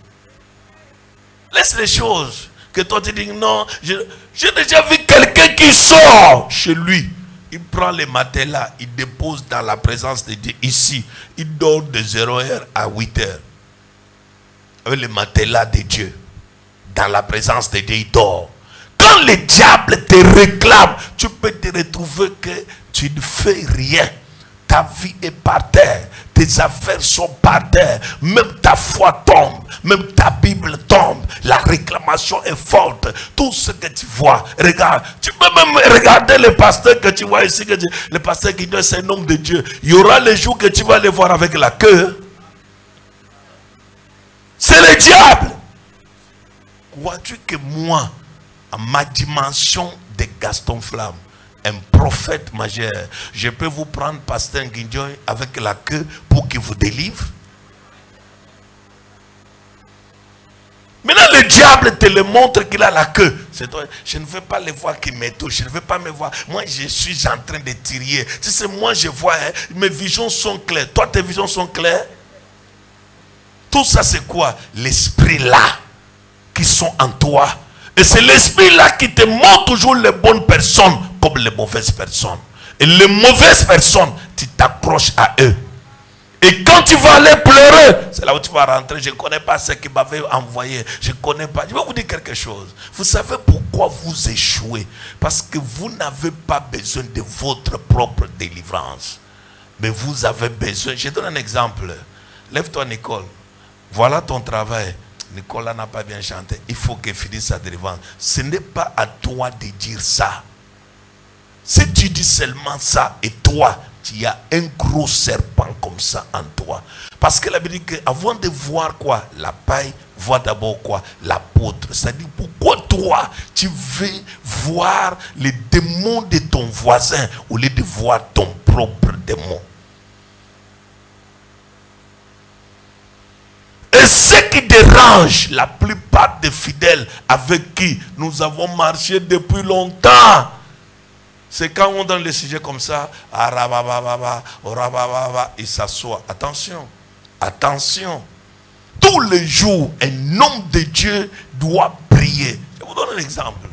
Laisse les choses. Que toi tu dis non. J'ai déjà vu quelqu'un qui sort chez lui. Il prend les matelas, il dépose dans la présence de Dieu ici. Il dort de 0h à 8h. Avec les matelas de Dieu. Dans la présence de Dieu, il dort. Quand le diable te réclame, tu peux te retrouver que tu ne fais rien. Ta vie est par terre. Tes affaires sont par terre. Même ta foi tombe. Même ta Bible tombe. La réclamation est forte. Tout ce que tu vois. Regarde. Tu peux même regarder le pasteur que tu vois ici. Le pasteur qui dit c'est un homme de Dieu. Il y aura les jours que tu vas les voir avec la queue. C'est le diable. Vois-tu que moi, à ma dimension de Gaston Flamme, un prophète majeur, je peux vous prendre pasteur Nguindjoy avec la queue pour qu'il vous délivre? Maintenant le diable te le montre qu'il a la queue. C'est toi. Je ne veux pas le voir qui me touche. Je ne veux pas me voir. Moi je suis en train de tirer. Tu sais, moi je vois, hein, mes visions sont claires. Toi tes visions sont claires. Tout ça c'est quoi? L'esprit là qui sont en toi. Et c'est l'esprit là qui te montre toujours les bonnes personnes comme les mauvaises personnes. Et les mauvaises personnes, tu t'accroches à eux. Et quand tu vas aller pleurer, c'est là où tu vas rentrer. Je ne connais pas ce qui m'avait envoyé. Je ne connais pas. Je vais vous dire quelque chose. Vous savez pourquoi vous échouez? Parce que vous n'avez pas besoin de votre propre délivrance. Mais vous avez besoin. Je donne un exemple. Lève-toi, Nicole. Voilà ton travail. Nicolas n'a pas bien chanté. Il faut qu'il finisse sa délivrance. Ce n'est pas à toi de dire ça. Si tu dis seulement ça et toi, tu as un gros serpent comme ça en toi. Parce que la Bible dit qu'avant de voir quoi? La paille, vois d'abord quoi? L'apôtre. C'est-à-dire pourquoi toi, tu veux voir les démons de ton voisin au lieu de voir ton propre démon? Et ce qui dérange la plupart des fidèles avec qui nous avons marché depuis longtemps, c'est quand on donne les sujets comme ça, il s'assoit. Attention, attention. Tous les jours, un homme de Dieu doit prier. Je vous donne un exemple.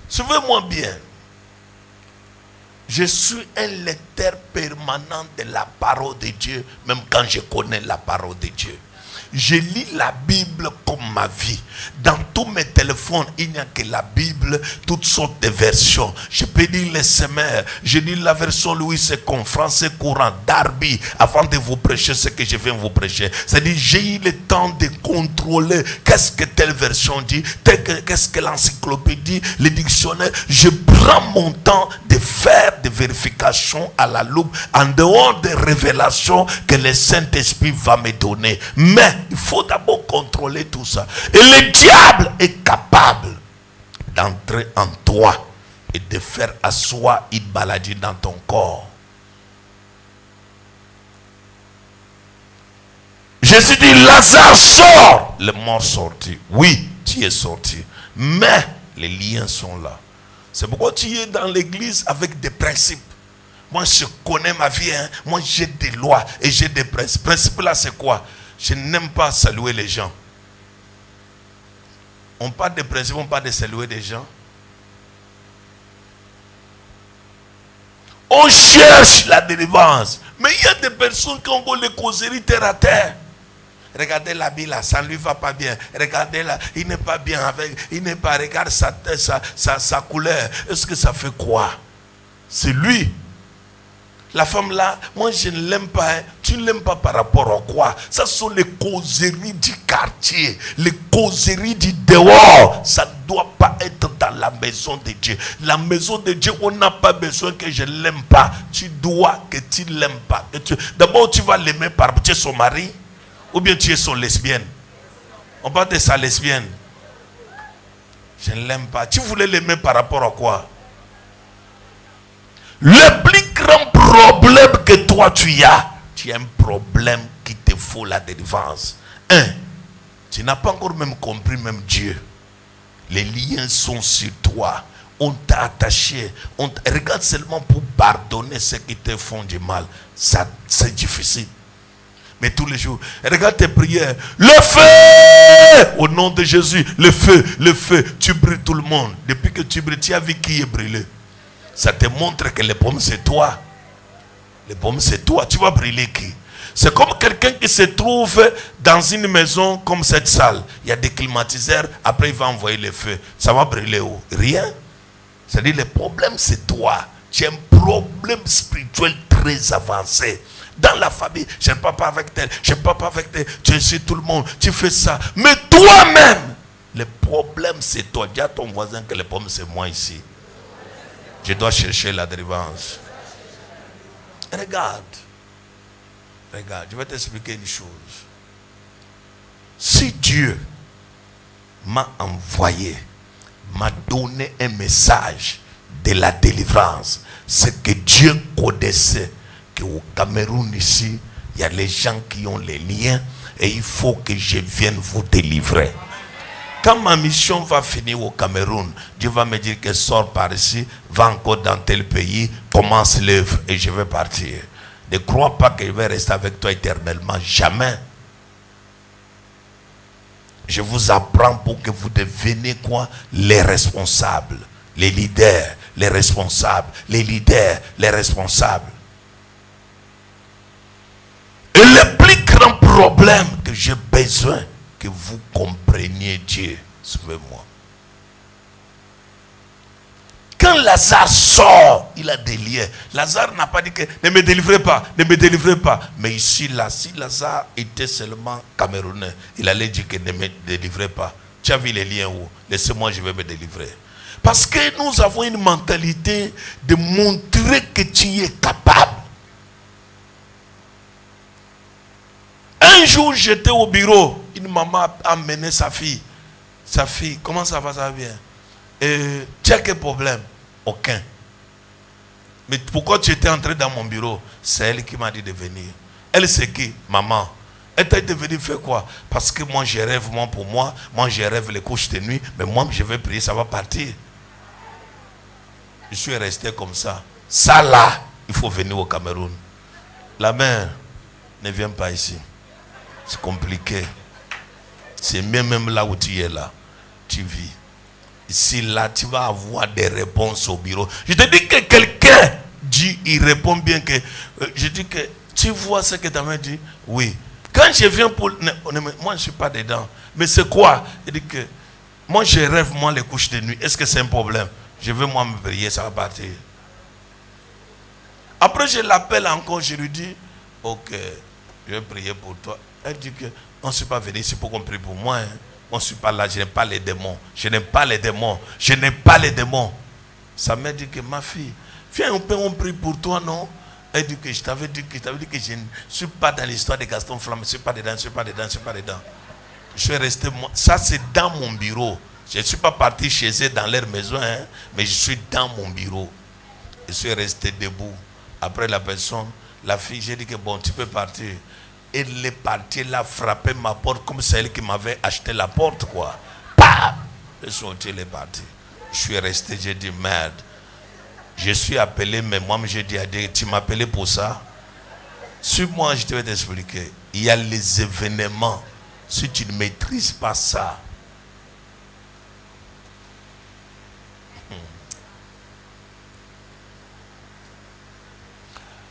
Suivez-moi bien. Je suis un lecteur permanent de la parole de Dieu, même quand je connais la parole de Dieu. Je lis la Bible comme ma vie. Dans tous mes téléphones, il n'y a que la Bible, toutes sortes de versions. Je peux lire les Semeurs, je lis la version Louis II, français courant, Darby, avant de vous prêcher ce que je viens vous prêcher. C'est-à-dire, j'ai eu le temps de contrôler qu'est-ce que telle version dit, qu'est-ce que l'encyclopédie, le dictionnaire. Je prends mon temps de faire des vérifications à la loupe, en dehors des révélations que le Saint-Esprit va me donner. Mais il faut d'abord contrôler tout ça. Et le diable est capable d'entrer en toi et de faire asseoir une maladie dans ton corps. Jésus dit, Lazare sort. Le mort sorti. Oui, tu es sorti. Mais les liens sont là. C'est pourquoi tu es dans l'église avec des principes. Moi, je connais ma vie. Hein. Moi, j'ai des lois et j'ai des principes. Principe là, c'est quoi? Je n'aime pas saluer les gens. On parle de principes, on parle de saluer des gens. On cherche la délivrance. Mais il y a des personnes qui ont les causeries terre à terre. Regardez l'habit là, ça ne lui va pas bien. Regardez là, il n'est pas bien avec. Il n'est pas, regarde sa couleur. Est-ce que ça fait quoi? C'est lui. La femme là, moi je ne l'aime pas. Hein. Tu ne l'aimes pas par rapport à quoi? Ça sont les causeries du quartier, les causeries du dehors. Ça ne doit pas être dans la maison de Dieu. La maison de Dieu, on n'a pas besoin que je ne l'aime pas. Tu dois que tu ne l'aimes pas. D'abord, tu vas l'aimer par tu es son mari ou bien tu es son lesbienne. On parle de sa lesbienne. Je ne l'aime pas. Tu voulais l'aimer par rapport à quoi? Le plus grand problème que toi tu as un problème qui te faut la délivrance. Tu n'as pas encore même compris même Dieu. Les liens sont sur toi. On t'a attaché. Regarde seulement pour pardonner ceux qui te font du mal. Ça, c'est difficile. Mais tous les jours, regarde tes prières. Le feu! Au nom de Jésus, le feu, le feu. Tu brilles tout le monde. Depuis que tu brilles, tu as vu qui est brûlé. Ça te montre que les pommes c'est toi. Les pommes c'est toi. Tu vas brûler qui? C'est comme quelqu'un qui se trouve dans une maison comme cette salle. Il y a des climatiseurs. Après il va envoyer le feu. Ça va brûler où? Rien. C'est-à-dire le problème c'est toi. Tu as un problème spirituel très avancé. Dans la famille, je ne parle pas avec tel, je ne parle pas avec tel. Tu es tout le monde, tu fais ça. Mais toi-même, le problème c'est toi. Dis à ton voisin que le problème c'est moi ici. Je dois chercher la délivrance. Regarde. Regarde, je vais t'expliquer une chose. Si Dieu m'a envoyé, m'a donné un message de la délivrance, c'est que Dieu connaissait qu'au Cameroun ici, il y a les gens qui ont les liens et il faut que je vienne vous délivrer. Quand ma mission va finir au Cameroun, Dieu va me dire que sors par ici, va encore dans tel pays, commence l'œuvre et je vais partir. Ne crois pas que je vais rester avec toi éternellement, jamais. Je vous apprends pour que vous deveniez quoi? Les responsables, les leaders, les responsables, les leaders, les responsables. Et le plus grand problème que j'ai besoin que vous compreniez Dieu, suivez-moi. Quand Lazare sort, il a des liens. Lazare n'a pas dit que ne me délivrez pas, ne me délivrez pas. Mais ici, là, si Lazare était seulement camerounais, il allait dire que ne me délivrez pas. Tu as vu les liens où? Laissez-moi, je vais me délivrer. Parce que nous avons une mentalité de montrer que tu es capable. Un jour, j'étais au bureau. Une maman a amené sa fille. Sa fille, comment ça va, ça va bien? Tu as quel problème? Aucun. Mais pourquoi tu étais entré dans mon bureau? C'est elle qui m'a dit de venir. Elle, c'est qui? Maman. Elle t'a dit de venir faire quoi? Parce que moi, je rêve, moi, pour moi. Moi, je rêve les couches de nuit. Mais moi, je vais prier, ça va partir. Je suis resté comme ça. Ça, là, il faut venir au Cameroun. La mère ne vient pas ici. C'est compliqué. C'est même là où tu es là. Tu vis. Ici, là, tu vas avoir des réponses au bureau. Je te dis que quelqu'un dit, il répond bien que... je dis que, tu vois ce que ta mère dit? Oui. Quand je viens pour... Moi, je ne suis pas dedans. Mais c'est quoi? Il dit que moi, je rêve, moi, les couches de nuit. Est-ce que c'est un problème? Je veux, moi, me prier, ça va partir. Après, je l'appelle encore, je lui dis, ok, je vais prier pour toi. Elle dit que, on ne suis pas venu ici pour qu'on prie pour moi. Hein. On ne suis pas là, je n'aime pas les démons. Je n'aime pas les démons. Je n'aime pas les démons. Sa mère dit que, ma fille, viens, on prie pour toi, non? Elle dit que je t'avais dit que je ne suis pas dans l'histoire de Gaston Flamme. Je ne suis pas dedans, je ne suis pas dedans, je ne suis pas dedans. Je suis resté, ça c'est dans mon bureau. Je ne suis pas parti chez eux dans leur maison, hein, mais je suis dans mon bureau. Je suis resté debout. Après la personne, la fille, j'ai dit que bon, tu peux partir. Elle est partie, elle a frappé ma porte comme c'est elle qui m'avait acheté la porte, quoi. Pam! Elle est sortie, elle est partie. Je suis resté, j'ai dit merde. Je suis appelé, mais moi, j'ai dit à Dieu, tu m'as appelé pour ça? Suis-moi, je te vais t'expliquer. Il y a les événements. Si tu ne maîtrises pas ça,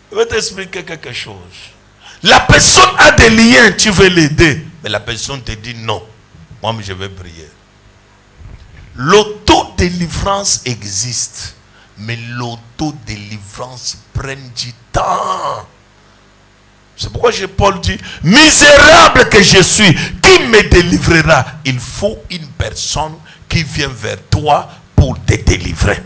je vais t'expliquer quelque chose. La personne a des liens, tu veux l'aider, mais la personne te dit non. Moi, je vais prier. L'autodélivrance existe, mais l'autodélivrance prend du temps. C'est pourquoi Paul dit, misérable que je suis, qui me délivrera? Il faut une personne qui vient vers toi pour te délivrer.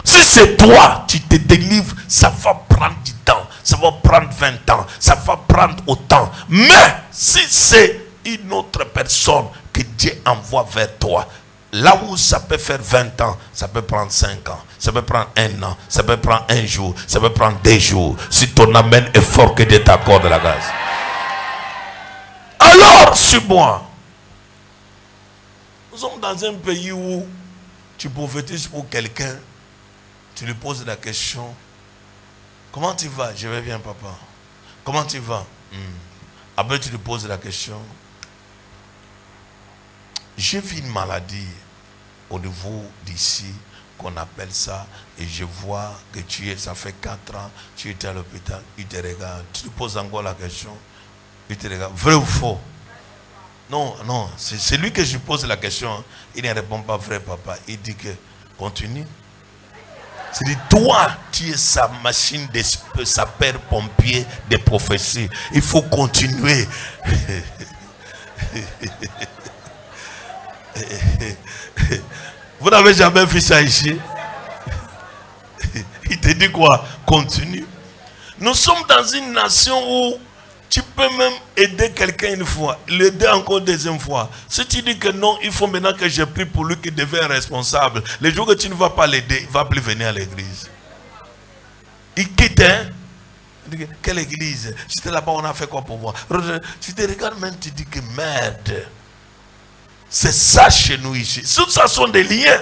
Si c'est toi, tu te délivres, ça va prendre du temps, ça va prendre 20 ans, ça va prendre autant. Mais si c'est une autre personne que Dieu envoie vers toi, là où ça peut faire 20 ans, ça peut prendre 5 ans, ça peut prendre 1 an, ça peut prendre 1 jour, ça peut prendre 2 jours. Si ton amen est fort, que Dieu t'accorde la grâce. Alors, suis-moi. Nous sommes dans un pays où tu prophétises pour quelqu'un, tu lui poses la question, comment tu vas? Je vais bien, papa. Comment tu vas? Après, tu lui poses la question, j'ai vu une maladie au niveau d'ici qu'on appelle ça, et je vois que ça fait 4 ans, tu étais à l'hôpital, il te regarde, tu lui poses encore la question, il te regarde, vrai ou faux? Non, non, c'est lui que je pose la question, hein. Il ne répond pas vrai, papa, il dit que continue. C'est dit, toi, tu es sa machine de sapeur-pompier de prophétie, il faut continuer. Vous n'avez jamais vu ça ici? Il te dit quoi? Continue. Nous sommes dans une nation où tu peux même aider quelqu'un une fois, l'aider encore une deuxième fois. Si tu dis que non, il faut maintenant que je prie pour lui qui devient responsable. Les jours que tu ne vas pas l'aider, il ne va plus venir à l'église. Il quitte, hein? Il dit, quelle église? J'étais là-bas, on a fait quoi pour moi? Tu te regardes même, tu dis que merde. C'est ça chez nous ici. Tout ça sont des liens.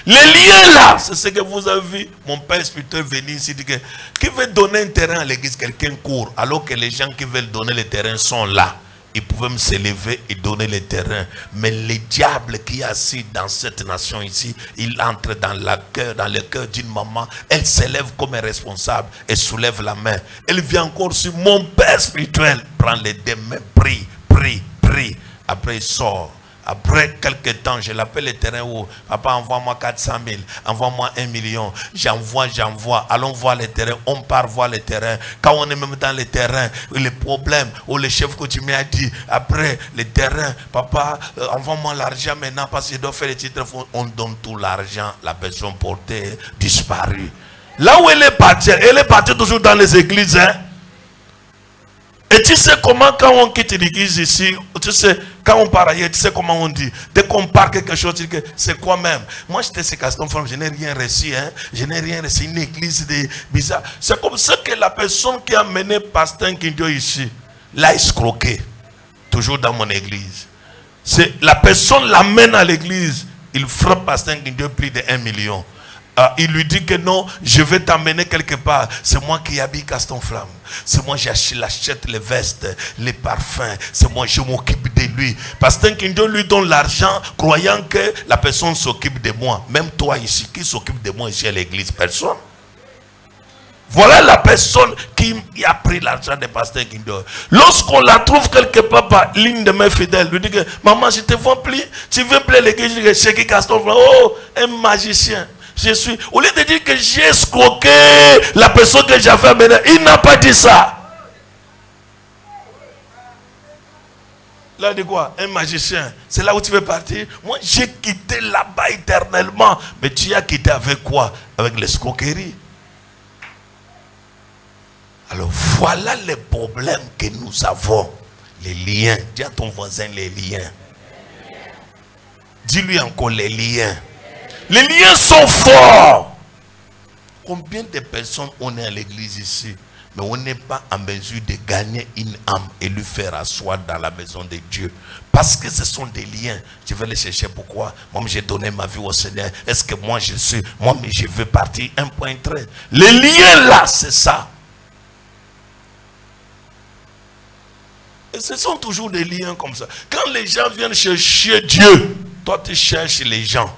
Les liens là, c'est ce que vous avez vu. Mon père spirituel venir ici, dit que qui veut donner un terrain à l'église, quelqu'un court, alors que les gens qui veulent donner le terrain sont là. Ils pouvaient me s'élever et donner le terrain. Mais le diable qui est assis dans cette nation ici, il entre dans le cœur d'une maman. Elle s'élève comme un responsable et soulève la main. Elle vient encore sur mon père spirituel, prend les deux mains, prie, prie, prie. Après il sort. Après quelques temps, je l'appelle le terrain où papa envoie-moi 400 000, envoie-moi 1 million. J'envoie. Allons voir le terrain. On part voir le terrain. Quand on est même dans le terrain, les problèmes, ou le chef que tu m'as dit, après le terrain, papa, envoie-moi l'argent maintenant parce que je dois faire les titres. On donne tout l'argent. La personne portée disparue. Là où elle est partie toujours dans les églises, hein. Et tu sais comment quand on quitte l'église ici, tu sais, quand on part ailleurs, tu sais comment on dit. Dès qu'on part quelque chose, tu dis que c'est quoi même? Moi j'étais chez Gaston Flamme, je n'ai rien reçu, hein. Je n'ai rien reçu, une église bizarre. C'est comme ça que la personne qui a mené Pasteur Nkindio ici, l'a escroqué. Toujours dans mon église. C'est la personne l'amène à l'église, il frappe Pasteur Nkindio plus de 1 million. Il lui dit que non, je vais t'amener quelque part. C'est moi qui habille Gaston Flamme. C'est moi qui achète les vestes, les parfums. C'est moi, je m'occupe de lui. Pasteur Nkindio lui donne l'argent, croyant que la personne s'occupe de moi. Même toi ici, qui s'occupe de moi ici à l'église? Personne. Voilà la personne qui a pris l'argent des pasteurs Guindo. Lorsqu'on la trouve quelque part par l'une de mes fidèles, lui dit que maman, je te vois plus, tu veux plus l'église, je dis que Cheikh Castor, oh, un magicien. Je suis, au lieu de dire que j'ai escroqué la personne que j'avais amenée, il n'a pas dit ça. Là, il dit quoi? Un magicien. C'est là où tu veux partir? Moi, j'ai quitté là-bas éternellement. Mais tu as quitté avec quoi? Avec l'escroquerie. Alors, voilà les problèmes que nous avons. Les liens. Dis à ton voisin les liens. Dis-lui encore les liens. Les liens sont forts. Combien de personnes on est à l'église ici, mais on n'est pas en mesure de gagner une âme et lui faire asseoir dans la maison de Dieu. Parce que ce sont des liens. Je vais les chercher. Pourquoi? Moi, j'ai donné ma vie au Seigneur. Est-ce que moi, je suis... Moi, mais je veux partir. Un point trait. Les liens là, c'est ça. Et ce sont toujours des liens comme ça. Quand les gens viennent chercher Dieu, toi, tu cherches les gens.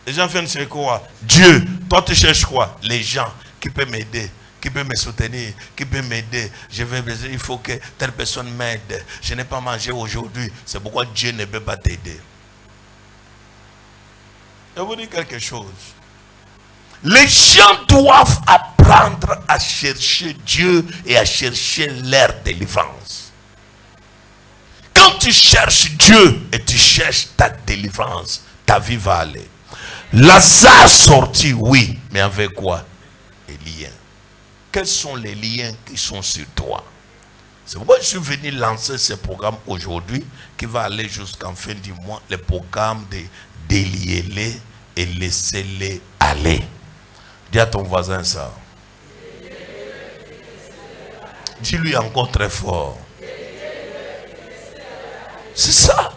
Les gens viennent chercher quoi? Dieu. Toi, tu cherches quoi? Les gens qui peuvent m'aider, qui peuvent me soutenir, qui peuvent m'aider. Je vais, il faut que telle personne m'aide. Je n'ai pas mangé aujourd'hui. C'est pourquoi Dieu ne peut pas t'aider. Je vais vous dire quelque chose. Les gens doivent apprendre à chercher Dieu et à chercher leur délivrance. Quand tu cherches Dieu et tu cherches ta délivrance, ta vie va aller. Lazare sorti, oui, mais avec quoi? Les liens. Quels sont les liens qui sont sur toi? C'est pourquoi je suis venu lancer ce programme aujourd'hui qui va aller jusqu'en fin du mois, le programme de délier-les et laisser-les aller. Dis à ton voisin ça. Dis-lui encore très fort. C'est ça.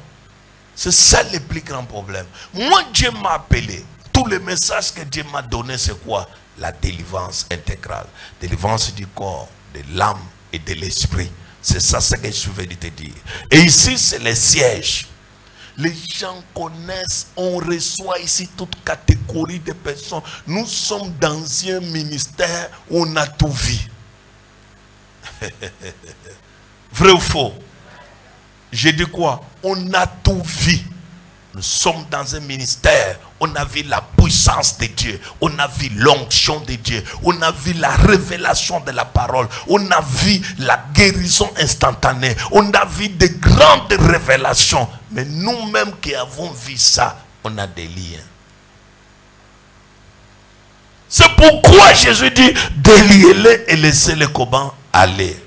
C'est ça le plus grand problème. Moi, Dieu m'a appelé. Tous les messages que Dieu m'a donné, c'est quoi? La délivrance intégrale. Délivrance du corps, de l'âme et de l'esprit. C'est ça ce que je suis venu te dire. Et ici, c'est le siège. Les gens connaissent, on reçoit ici toute catégorie de personnes. Nous sommes dans un ministère où on a tout vu. Vrai ou faux? J'ai dit quoi? On a tout vu. Nous sommes dans un ministère. On a vu la puissance de Dieu. On a vu l'onction de Dieu. On a vu la révélation de la parole. On a vu la guérison instantanée. On a vu de grandes révélations. Mais nous-mêmes qui avons vu ça, on a des liens. C'est pourquoi Jésus dit, déliez-les et laissez-les comment aller.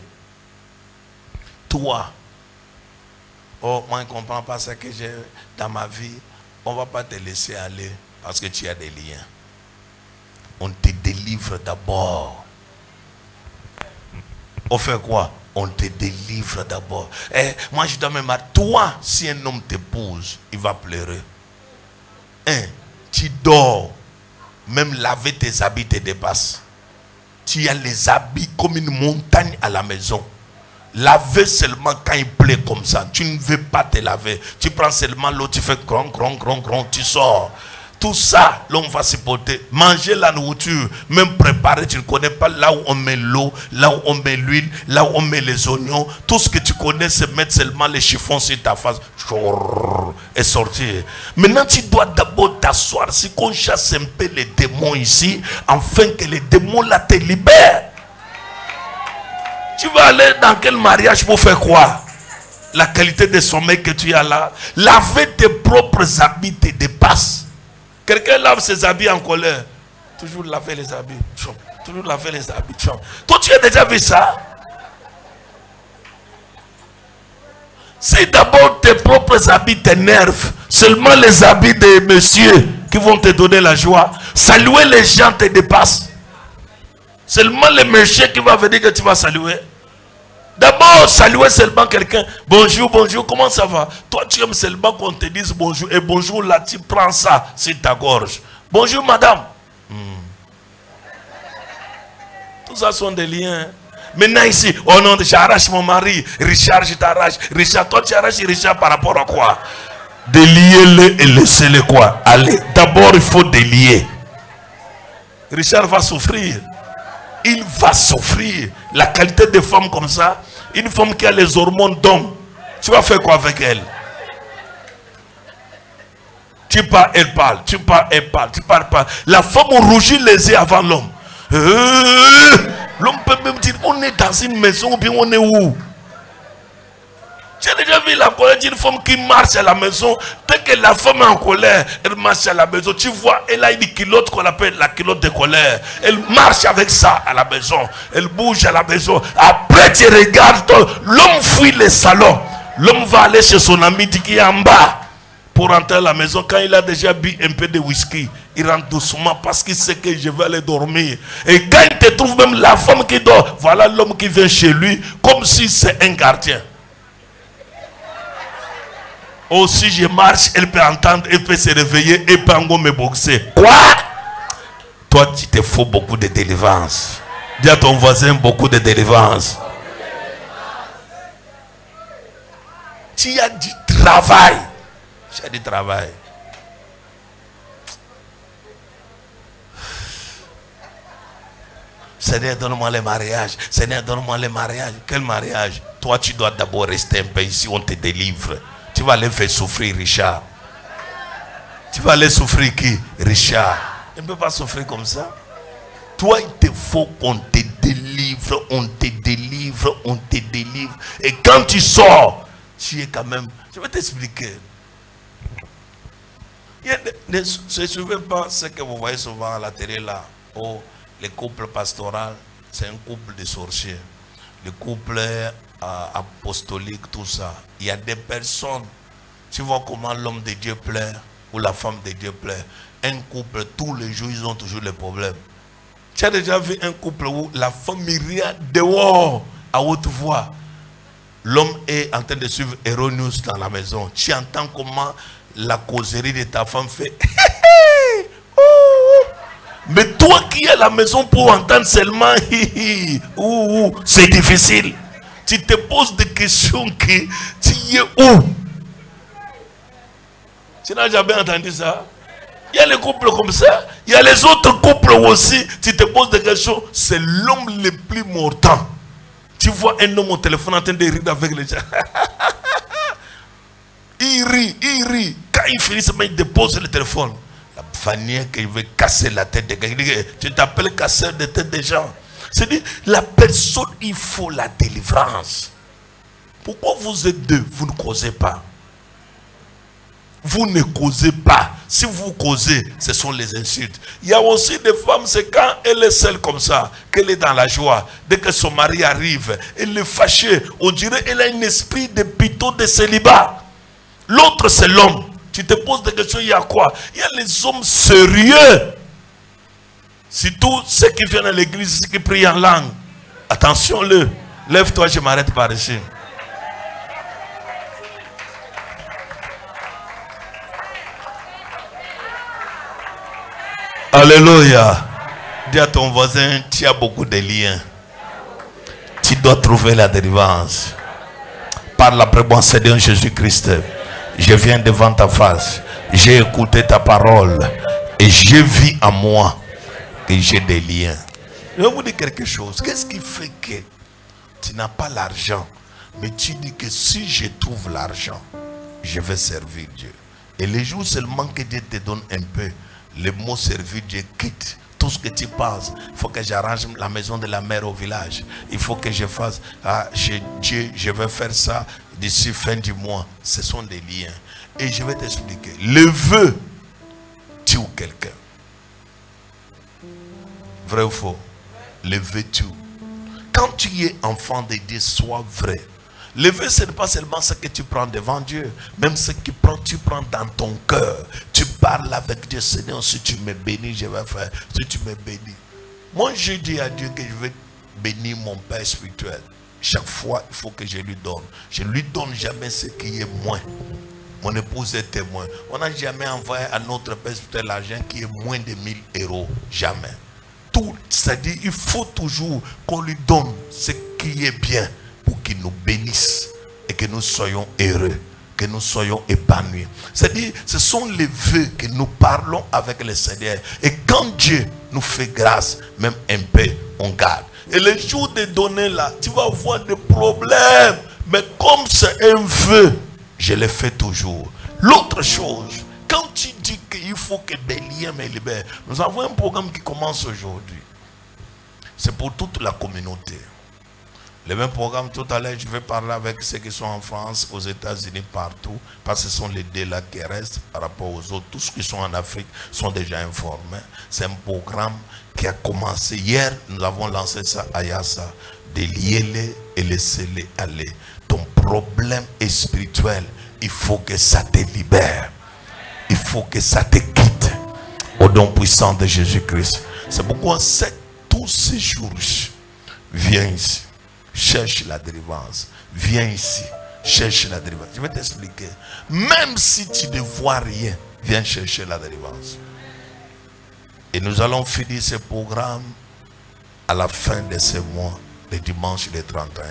Toi, oh, moi, je ne comprends pas ce que j'ai dans ma vie. On ne va pas te laisser aller parce que tu as des liens. On te délivre d'abord. On fait quoi? On te délivre d'abord. Eh, moi, je dois même à toi, si un homme t'épouse, il va pleurer. Hein, tu dors. Même laver tes habits te dépasse. Tu as les habits comme une montagne à la maison. Laver seulement quand il pleut comme ça. Tu ne veux pas te laver. Tu prends seulement l'eau, tu fais grand, tu sors. Tout ça, l'on va supporter. Manger la nourriture, même préparer, tu ne connais pas là où on met l'eau, là où on met l'huile, là où on met les oignons. Tout ce que tu connais, c'est mettre seulement les chiffons sur ta face et sortir. Maintenant, tu dois d'abord t'asseoir. Si qu'on chasse un peu les démons ici, afin que les démons là te libèrent. Tu vas aller dans quel mariage pour faire quoi? La qualité de sommeil que tu as là. Laver tes propres habits te dépasse. Quelqu'un lave ses habits en colère. Toujours laver les habits. Toujours laver les habits. Toi, tu as déjà vu ça? Si d'abord tes propres habits t'énervent, seulement les habits des messieurs qui vont te donner la joie. Saluer les gens te dépasse. Seulement les messieurs qui vont venir que tu vas saluer. D'abord, saluer seulement quelqu'un. Bonjour, bonjour, comment ça va? Toi, tu aimes seulement qu'on te dise bonjour. Et bonjour, là, tu prends ça sur ta gorge. Bonjour, madame. Tout ça sont des liens. Maintenant, ici, oh non, j'arrache mon mari. Richard, je t'arrache. Richard, toi, tu arraches Richard par rapport à quoi? Déliez-le et laissez-le quoi? Allez, d'abord, il faut délier. Richard va souffrir. il va souffrir. La qualité de femme comme ça, une femme qui a les hormones d'homme, tu vas faire quoi avec elle? Tu parles, elle parle, tu parles, elle parle, tu parles pas. La femme rougit les yeux avant l'homme. L'homme peut même dire, on est dans une maison ou bien on est où? J'ai déjà vu la colère d'une femme qui marche à la maison. Dès que la femme est en colère, elle marche à la maison. Tu vois, elle a une culotte qu'on appelle la culotte de colère. Elle marche avec ça à la maison. Elle bouge à la maison. Après, tu regardes, l'homme fuit le salon. L'homme va aller chez son ami qui est en bas pour rentrer à la maison. Quand il a déjà bu un peu de whisky, il rentre doucement parce qu'il sait que je vais aller dormir. Et quand il te trouve même la femme qui dort, voilà l'homme qui vient chez lui comme si c'est un gardien. Oh, si je marche, elle peut entendre, elle peut se réveiller, elle peut encore me boxer. Quoi? Toi, tu te faut beaucoup de délivrance. Dis à ton voisin beaucoup de délivrance. Tu as du travail. Tu as du travail. Seigneur, donne-moi le mariage. Seigneur, donne-moi le mariage. Quel mariage? Toi, tu dois d'abord rester un peu ici, on te délivre. Tu vas aller faire souffrir Richard. Tu vas aller souffrir qui? Richard. Il ne peut pas souffrir comme ça. Toi, il te faut qu'on te délivre, on te délivre, on te délivre. Et quand tu sors, tu es quand même... Je vais t'expliquer. Ne se souvenez pas ce que vous voyez souvent à la télé là. Oh, les couples pastoraux, c'est un couple de sorciers. Le couple apostolique, tout ça. Il y a des personnes, tu vois comment l'homme de Dieu plaît ou la femme de Dieu plaît. Un couple, tous les jours, ils ont toujours les problèmes. Tu as déjà vu un couple où la femme rit dehors à haute voix. L'homme est en train de suivre Eronius dans la maison. Tu entends comment la causerie de ta femme fait. Mais toi qui es à la maison pour entendre seulement c'est difficile. Tu te poses des questions que tu es où? Tu n'as jamais entendu ça? Il y a les couples comme ça. Il y a les autres couples aussi. Tu te poses des questions. C'est l'homme le plus mordant. Tu vois un homme au téléphone en train de rire avec les gens. Il rit. Quand il finit, il dépose le téléphone. La manière qu'il veut casser la tête des gens. Il dit, tu t'appelles casseur de tête des gens. C'est-à-dire, la personne, il faut la délivrance. Pourquoi vous êtes deux? Vous ne causez pas. Vous ne causez pas. Si vous causez, ce sont les insultes. Il y a aussi des femmes, c'est quand elle est seule comme ça, qu'elle est dans la joie. Dès que son mari arrive, elle est fâchée. On dirait qu'elle a un esprit de plutôt de célibat. L'autre, c'est l'homme. Tu te poses des questions, il y a quoi? Il y a les hommes sérieux. Surtout ceux qui viennent à l'église, ceux qui prient en langue. Attention, lève-toi, je m'arrête par ici. Alléluia. Dis à ton voisin, tu as beaucoup de liens. Tu dois trouver la délivrance. Par la présence de Seigneur Jésus-Christ, je viens devant ta face. J'ai écouté ta parole. Et je vis en moi que j'ai des liens. Je vais vous dire quelque chose. Qu'est-ce qui fait que tu n'as pas l'argent, mais tu dis que si je trouve l'argent, je vais servir Dieu. Et les jours seulement que Dieu te donne un peu, le mot servir Dieu quitte tout ce que tu penses. Il faut que j'arrange la maison de la mère au village. Il faut que je fasse, chez Dieu, je vais faire ça d'ici fin du mois. Ce sont des liens. Et je vais t'expliquer. Le vœu tue quelqu'un. Vrai ou faux? Le vœu tue. Quand tu es enfant de Dieu, sois vrai. Le vœu, ce n'est pas seulement ce que tu prends devant Dieu, même ce que tu prends dans ton cœur. Tu parles avec Dieu, Seigneur, si tu me bénis, je vais faire. Si tu me bénis. Moi, je dis à Dieu que je vais bénir mon Père spirituel. Chaque fois, il faut que je lui donne. Je ne lui donne jamais ce qui est moins. Mon épouse est témoin. On n'a jamais envoyé à notre Père spirituel l'argent qui est moins de 1000 euros. Jamais. Tout, c'est-à-dire, il faut toujours qu'on lui donne ce qui est bien, pour qu'il nous bénisse et que nous soyons heureux, que nous soyons épanouis. C'est-à-dire, ce sont les vœux que nous parlons avec le Seigneur. Et quand Dieu nous fait grâce, même un peu, on garde. Et le jour de donner là, tu vas avoir des problèmes. Mais comme c'est un vœu, je le fais toujours. L'autre chose, quand tu dis qu'il faut que des liens me libèrent, nous avons un programme qui commence aujourd'hui. C'est pour toute la communauté. Le même programme, tout à l'heure, je vais parler avec ceux qui sont en France, aux États-Unis, partout, parce que ce sont les deux là qui restent par rapport aux autres. Tous ceux qui sont en Afrique sont déjà informés. C'est un programme qui a commencé hier. Nous avons lancé ça à Yassa. Déliez-les et laissez-les aller. Ton problème est spirituel. Il faut que ça te libère. Il faut que ça te quitte. Au nom puissant de Jésus-Christ. C'est pourquoi tous ces jours, viens ici. Cherche la délivrance. Viens ici. Cherche la délivrance. Je vais t'expliquer. Même si tu ne vois rien, viens chercher la délivrance. Et nous allons finir ce programme à la fin de ce mois, le dimanche le 31.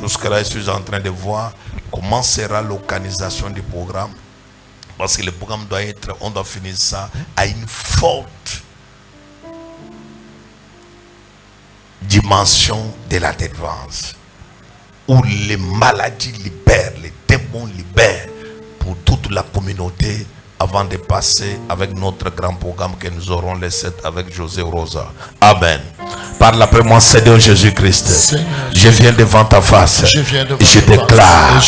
Jusqu'à là, je suis en train de voir comment sera l'organisation du programme. Parce que le programme doit être, on doit finir ça à une forte dimension de la délivrance. Où les maladies libèrent, les démons libèrent pour toute la communauté avant de passer avec notre grand programme que nous aurons le 7 avec José Rosa. Amen. Parle après moi, Seigneur Jésus-Christ. Je viens devant ta face. Je déclare.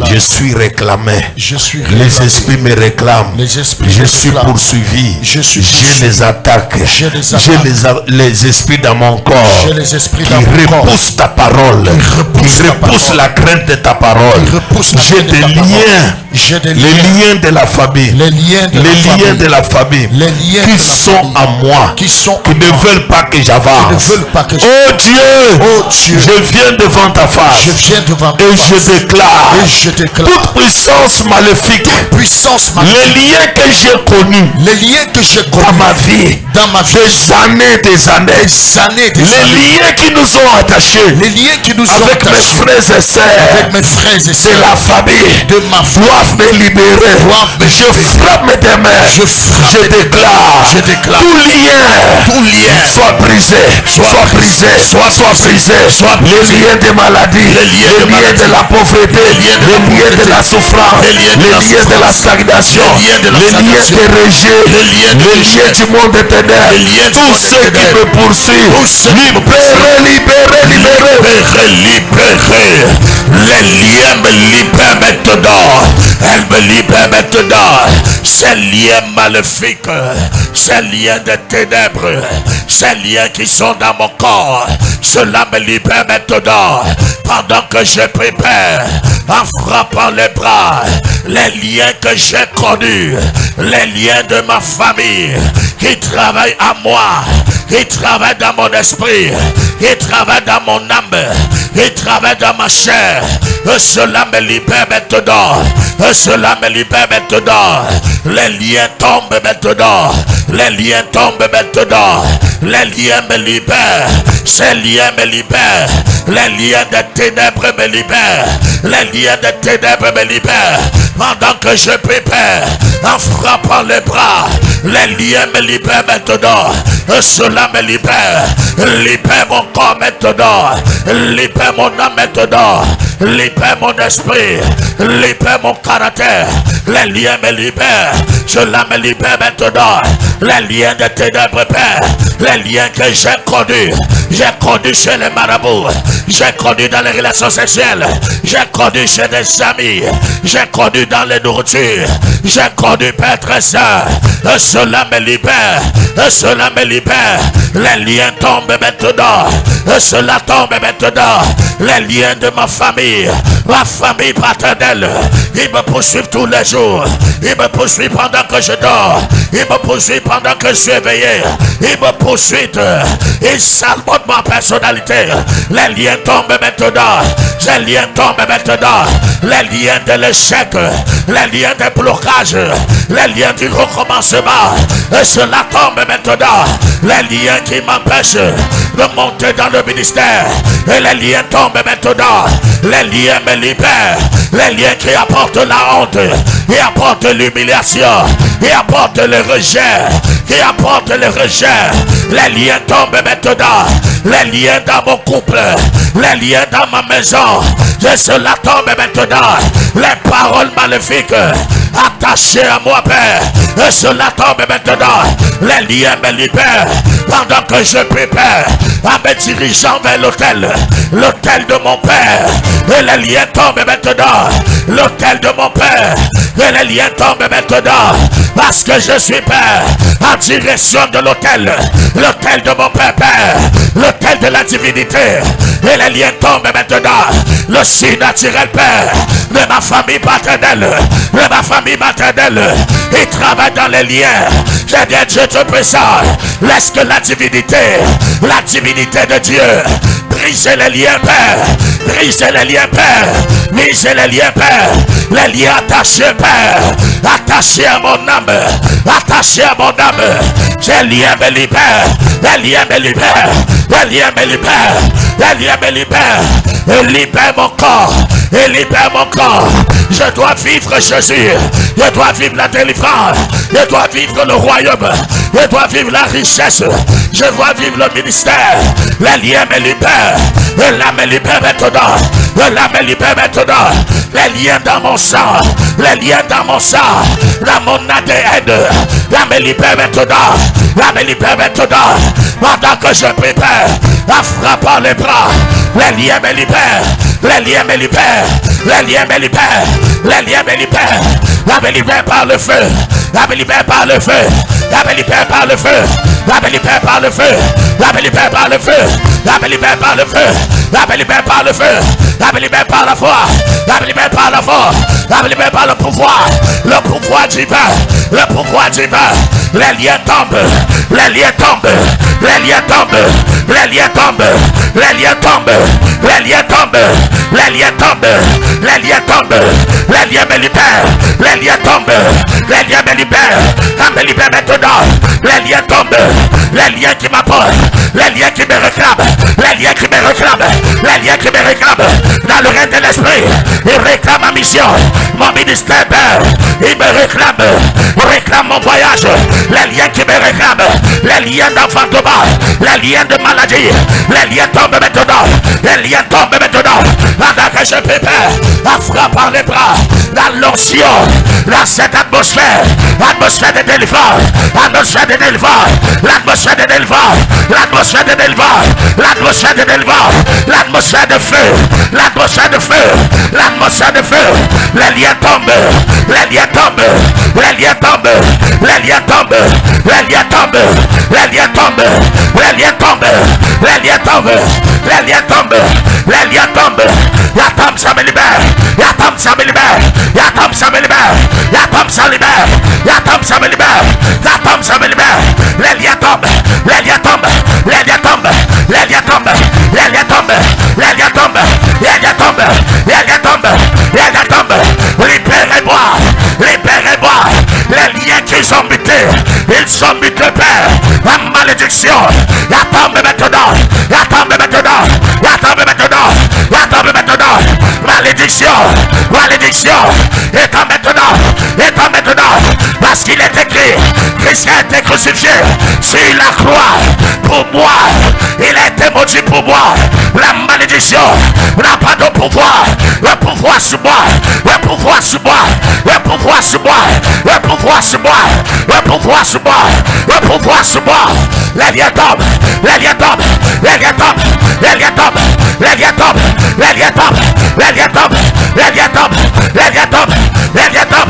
Je suis réclamé. Les esprits me réclament. Je suis poursuivi. J'ai les attaques. J'ai les esprits dans mon corps qui repoussent ta parole. Qui repoussent la crainte de ta parole. J'ai des liens. Les liens de la famille. Les liens de la famille qui sont à moi. Qui ne veulent pas que j'avance. Oh Dieu, je viens devant ta face et je déclare toute puissance maléfique, les liens que j'ai connus dans ma vie, des années, les liens qui nous ont attachés avec mes frères et sœurs de la famille doivent me libérer. Je frappe mes mains, je déclare tout lien soit brisé, soit brisé. Les liens de maladie, les liens de la pauvreté, les liens de la souffrance, les liens de la stagnation, les liens de rejet, les liens du monde éternel, tous ceux qui me poursuivent, libérez. Les liens me libèrent maintenant. Elle me libère maintenant. Ces liens maléfiques, ces liens de ténèbres, ces liens qui sont dans mon corps, cela me libère maintenant. Pendant que je prépare, en frappant les bras, les liens que j'ai connus, les liens de ma famille, qui travaillent à moi, qui travaillent dans mon esprit, qui travaillent dans mon âme, qui travaillent dans ma chair, cela me libère maintenant. Cela me libère maintenant. Les liens tombent maintenant. Les liens tombent maintenant. Les liens me libèrent. Ces liens me libèrent. Les liens de ténèbres me libèrent. Les liens de ténèbres me libèrent. Pendant que je prépare, en frappant les bras, les liens me libèrent maintenant. Cela me libère. Libère mon corps maintenant. Libère mon âme maintenant. Libère mon esprit. Libère mon caractère. Les liens me libèrent. Cela me libère maintenant. Les liens de ténèbres, Père. Les liens que j'ai connus. J'ai connu chez les marabouts. J'ai connu dans les relations sexuelles. J'ai connu chez des amis. J'ai connu dans les nourritures. J'ai connu Père très saint. Cela me libère. Cela me libère. Les liens tombent maintenant. Cela tombe maintenant. Les liens de ma famille paternelle. Ils me poursuivent tous les jours. Ils me poursuivent pendant que je dors. Ils me poursuivent pendant que je suis éveillé. Ils me poursuivent. Ils salmonent ma personnalité. Les liens tombent maintenant. Les liens tombent maintenant. Les liens de l'échec. Les liens de blocage. Les liens du recommencement. Et cela tombe maintenant. Les liens qui m'empêchent de monter dans le ministère. Et les liens tombent maintenant. Les liens me libèrent. Les liens qui apportent la honte. Qui apportent l'humiliation. Qui apportent le rejet. Qui apportent le rejet. Les liens tombent maintenant. les liens dans mon couple, les liens dans ma maison, que cela tombe maintenant. Les paroles maléfiques attachées à moi, Père, que cela tombe maintenant. Les liens me libèrent pendant que je prépare en me dirigeant vers l'autel de mon Père. Et les liens tombent maintenant. L'autel de mon Père. Et les liens tombent maintenant. Parce que je suis Père en direction de l'autel de mon Père, Père, l'autel de la divinité. Et les liens tombent maintenant. Le surnaturel, Père, de ma famille paternelle, il travaille dans les liens. J'ai dit, Dieu te présente. Laisse que la divinité de Dieu, brisez les liens, Père, brisez les liens, Père, brisez les liens, Père, les liens attachés, Père, attachés à mon âme, attachés à mon âme. Ces liens me libèrent, les liens me libèrent, les liens me libèrent, les liens me libèrent. Et libère mon corps, et libère mon corps. Je dois vivre Jésus, je dois vivre la délivrance, je dois vivre le royaume, je dois vivre la richesse, je dois vivre le ministère. Les liens me libèrent, et là me libère maintenant, et là me libère maintenant. Les liens dans mon sang, les liens dans mon sang, dans mon ADN, là me libère maintenant, là me libère maintenant. Pendant que je prépare à frapper les bras, les liens me libèrent, les liens me libèrent, les liens me libèrent, les liens me libèrent. La me libère par le feu, la me libère par le feu, la me libère par le feu, la me libère par le feu, la me libère par le feu, la me libère par le feu, la me libère par le feu, la me libère par la foi, la me libère par la foi, la me libère par le pouvoir divin, le pouvoir divin. Les liens tombent, les liens tombent, les liens tombent, les liens tombent, les liens tombent, les liens tombent, les liens tombent, les liens tombent, les liens me libèrent, les liens tombent, les liens me libèrent, me libère maintenant, les liens tombent, les liens qui m'apportent, les liens qui me réclament, les liens qui me réclament, les liens qui me réclament, dans le règne de l'esprit, il réclame ma mission, mon ministère, il me réclame mon voyage, les liens qui me réclament, les liens d'enfantement, les liens de maladie, les liens tombent maintenant, les liens tombent maintenant, pendant que je prépare à frapper les bras, dans l'onction, dans cette atmosphère de délivrance, atmosphère de délivrance, l'atmosphère de délivrance, l'atmosphère de délivrance, l'atmosphère de délivrance, l'atmosphère de feu, l'atmosphère de feu, l'atmosphère de feu, les liens tombent, les liens tombent, les liens tombent, les liens tombent, les liens tombent, les liens tombent, les liens tombent, les liens tombent, les liens tombent, les liens tombent, la tombe ça me libère, la tombe ça me libère, la tombe ça me libère, la tombe ça libère, la tombe ça me libère, la tombe ça me libère, les liens tombent, les liens tombent, les liens tombent, les liens tombent, les liens tombent, les liens tombent, les liens tombent, les liens tombent, les liens tombent, libérez-moi, libérez-moi, les liens qu'ils ont mutés, ils ont muté, Père, la malédiction, la tombe maintenant, la tombe maintenant, la tombe maintenant, la tombe maintenant, malédiction, malédiction, étant maintenant, parce qu'il est écrit, Christ a été crucifié sur la croix pour moi, il a été maudit pour moi, la malédiction n'a pas de pouvoir, le pouvoir sur moi, le pouvoir sur moi, le pouvoir sur moi, le pouvoir sur moi, le pouvoir sur moi, le pouvoir sur moi, les liens tombent, les liens tombent, les liens tombent, les liens tombent, les liens tombent, les liens tombent, les liens tombent, les liens tombent, les liens tombent, les liens tombent,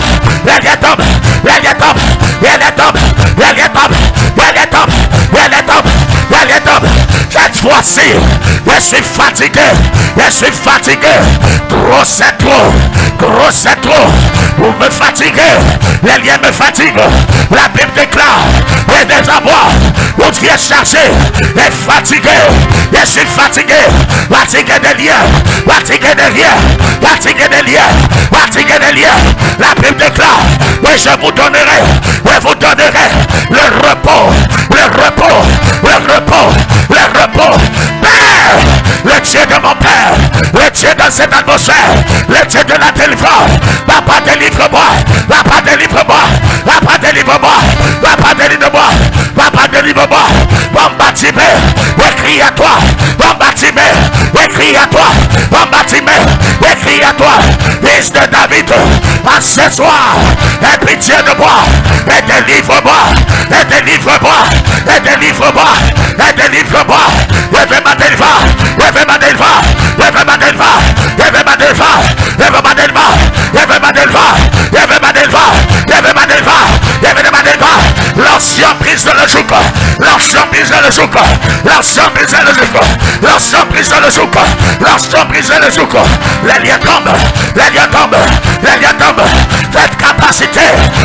les liens tombent, les liens tombent, les liens tombent, les liens tombent, les liens tombent, les liens tombent, les liens tombent. Cette fois-ci, je suis fatigué, je suis fatigué, trop c'est trop, gros c'est trop, vous me fatiguez, les liens me fatiguent, la Bible déclare, et des abois, où tu es chargé, et fatigué, je suis fatigué, fatigué des liens, fatigué des liens, fatigué des liens, fatigué des liens, la Bible déclare, et je vous donnerai le repos, le repos, le repos, le repos, Père, le Dieu de mon Père, le Dieu dans cette atmosphère, le Dieu de la délivrance, Papa délivre-moi, Papa délivre-moi, Papa délivre-moi, Papa délivre-moi, Papa délivre-moi, bon bâtiment, crie à toi, mon bâtiment, je crie à toi, mon bâtiment, je crie à toi, fils de David, à ce soir, aie pitié de moi, et délivre-moi, et délivre-moi, et délivre-moi, et délivre-moi, je vais ma délivrer, je vais ma délivrer, je vais ma délivrer, je vais ma délivrer, je vais ma délivrer, je vais ma délivrer, je vais ma délivrer, je vais ma délivrer, je vais ma délivrer, l'ancien prise de le joug, l'ancien prise de le joug, l'ancien prise de le joug, l'ancien prise de le joug, l'ancien prise de le joug, les liens tombent, les liens tombent, les liens tombent, cette capacité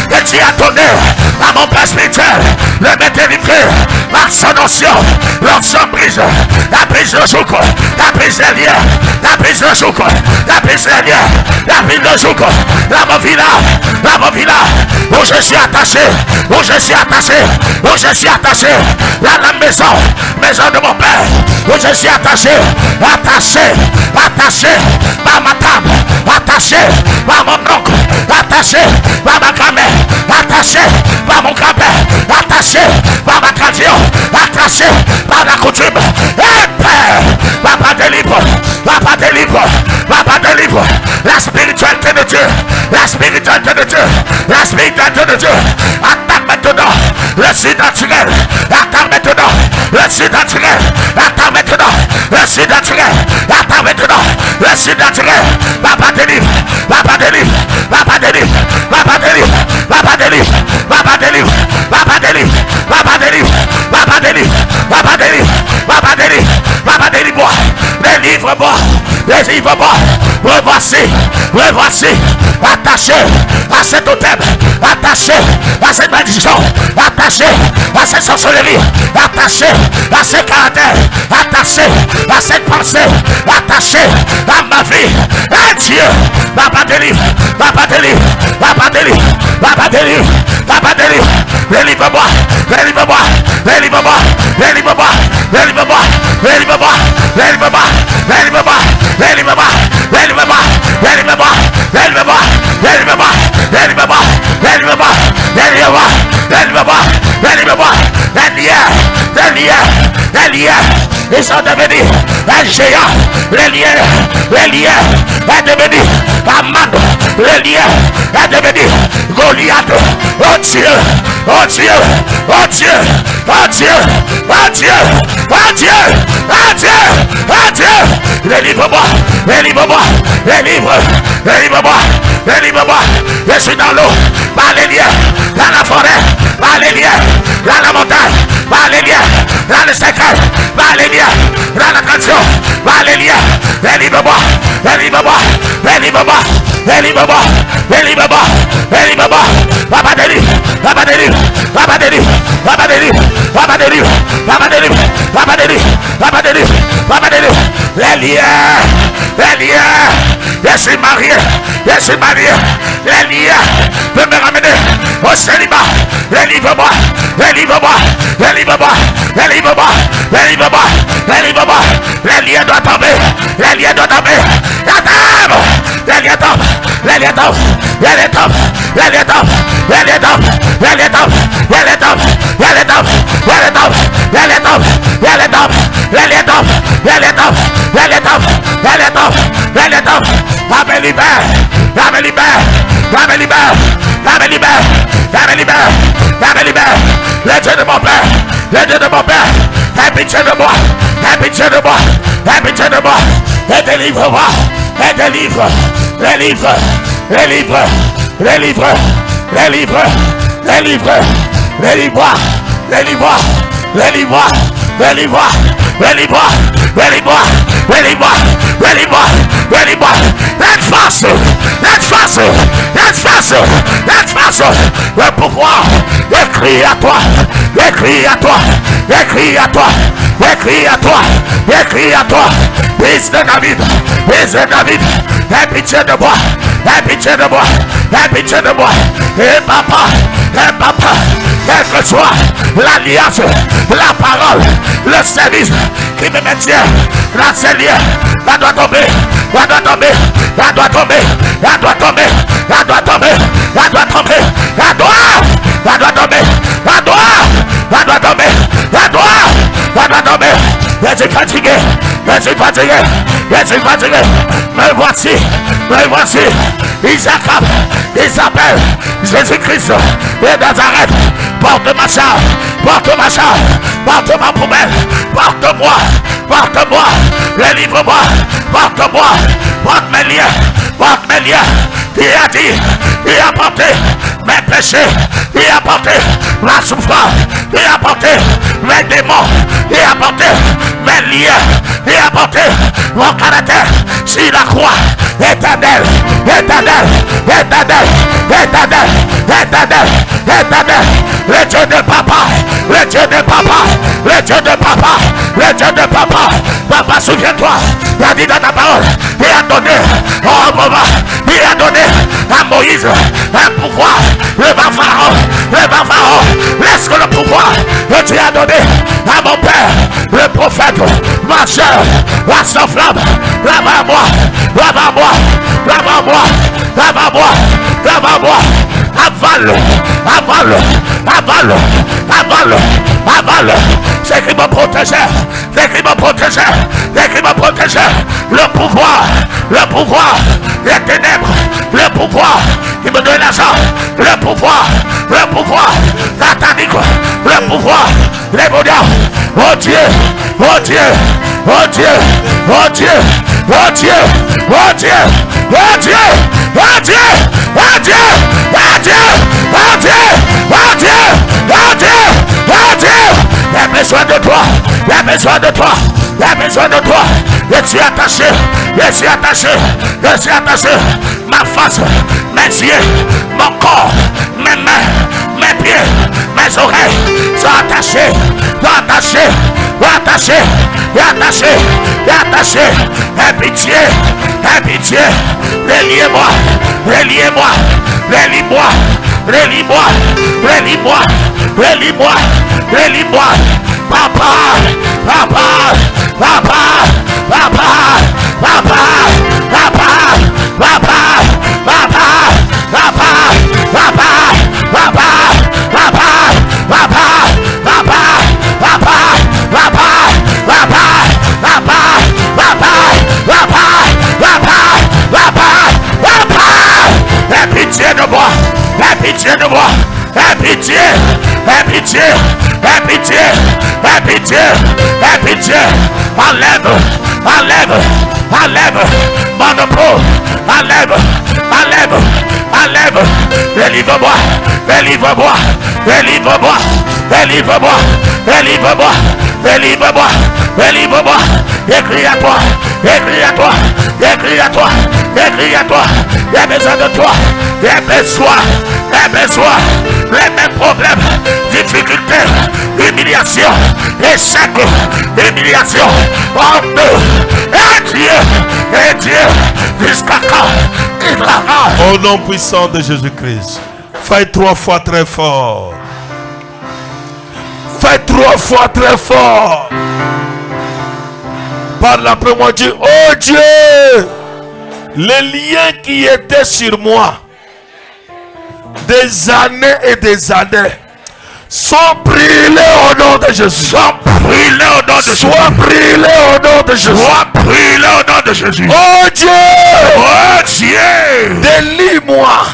que tu as donnée à mon père spirituel, le m'est délivré par son notion, l'ancien prise, la prise de joug, la prise des liens, la prise de joug, la prise des liens, la prise de joug, la movila, où je suis attaché, où je suis attaché, où je suis attaché, la maison de mon père, où je suis attaché, attaché par ma table, attaché par mon oncle, attaché par ma grand-mère, attaché par mon grand-père, attaché par ma tradition, attaché par la coutume. Et Père, papa délivre, papa délivre, papa délivre la spiritualité de Dieu, la spiritualité de Dieu, la spiritualité de Dieu. Attaque maintenant le sud naturel, attaque maintenant le sud naturel, attaque maintenant le sud naturel, attaque maintenant le sud naturel. Papa délivre, papa délivre, papa délivre, papa délivre, papa délivre, papa délivre, papa délivre, papa délivre, papa délivre, papa délivre, papa délivre, papa délivre-moi, délivre-moi, délivre-moi. Me voici, attaché à cet hôtel, attaché à cette malédiction, attaché à cette sorcellerie, attaché à ce caractère, attaché à cette pensée, attaché à ma vie. Et Dieu, papa délivre, papa délivre, papa délivre, papa délivre, papa délivre, délivre-moi, délivre-moi, délivre-moi, délivre-moi, délivre-moi, délivre-moi, délivre-moi, délivre-moi, délivre-moi, délivre-moi, délivre-moi, délivre-moi, délivre-moi, délivre-moi, délivre-moi, délivre-moi, délivre-moi, délivre-moi, les liens, ils sont devenus un géant, les liens est devenu Amand, les liens est devenu Goliath. Oh Dieu, oh Dieu, oh Dieu, oh Dieu, oh Dieu, oh Dieu, oh Dieu, oh Dieu, délivre-moi, délivre-moi, délivre-moi, délivre-moi, je suis dans l'eau, par les liens, dans la forêt, par les liens, dans la montagne, par les liens, dans le secret, par les liens, dans la tradition, par les liens, délivre-moi, délivre-moi, délivre-moi, délivre-moi, délivre-moi, délivre-moi, papa délivre, papa délivre, papa délivre, papa délivre, papa délivre, papa délivre, papa délivre, papa délivre, papa délivre, les liens, je suis marié, les liens peuvent me ramener au célibat, délivre-moi, délivre-moi, délivre-moi, délivre-moi, délivre-moi, délivre-moi, les liens doivent tomber, les liens doivent tomber, les liens tombent, les liens tombent, les liens tombent, les liens tombent, les liens tombent, les liens tombent, les liens tombent, les liens tombent, les liens tombent, les liens tombent, les liens tombent, les liens tombent, les liens tombent, les liens tombent, les liens tombent, les liens tombent, me libère, me libère, me libère, me libère, me libère, me libère, le Dieu de mon père, le Dieu de mon père, aie pitié de moi, aie pitié de moi, aie pitié de moi, et délivre-moi, et délivre, délivre, délivre, délivre, délivre, délivre, délivre-moi, délivre-moi, délivre-moi, délivre-moi, délivre-moi, délivre-moi, délivre-moi, délivre-moi, délivre-moi, cette force, le pouvoir, je crie à toi, je crie à toi, je crie à toi, je crie à toi, je crie à toi, fils de David, aie pitié de moi, aie pitié de moi, aie pitié de moi, et papa, quelle que soit l'alliance, la parole, le service qui me maintient dans ces liens, ça doit tomber, ça doit tomber, ça doit tomber, ça doit tomber, ça doit tomber, ça doit tomber, ça doit tomber, ça doit tomber, ça doit tomber, suis fatigué, je suis fatigué. Me voici, Isabelle, Jésus-Christ de Nazareth. Porte ma charge, porte ma poubelle, porte-moi, délivre-moi, porte-moi, porte mes liens, il a dit, il a porté mes péchés, il a porté ma souffrance, il a porté mes démons, il a porté mes liens, il a porté mon caractère sur la croix. Éternel, le Dieu de papa, papa, souviens-toi, il a dit dans ta parole, il a donné au moment, il a donné à Moïse un pouvoir, le Pharaon, laisse que le pouvoir que tu as donné à mon père, le prophète, ma chair, la flamme, lave-moi, avale, c'est qui me protégeait, le pouvoir, les ténèbres, le pouvoir, il me donne l'argent, le pouvoir, satanique, le pouvoir, les bonheurs, oh Dieu, il a besoin de toi, je suis attaché, ma face, mes yeux, mon corps, mes mains, mes pieds, mes oreilles sont attachés, aie pitié, relie-moi, papa, pitié, enlève, monopole, enlève, délivre-moi, écris à toi, j'ai besoin de toi, j'ai besoin, les mêmes problèmes, difficultés, humiliation, échec, honte, et Dieu, jusqu'à quand, Au nom puissant de Jésus-Christ, fais 3 fois très fort. Parle après moi, dis, oh Dieu, les liens qui étaient sur moi des années et des années sont brûlés au nom de Jésus. Sois brûlés au nom de Jésus. Oh Dieu, délivre-moi.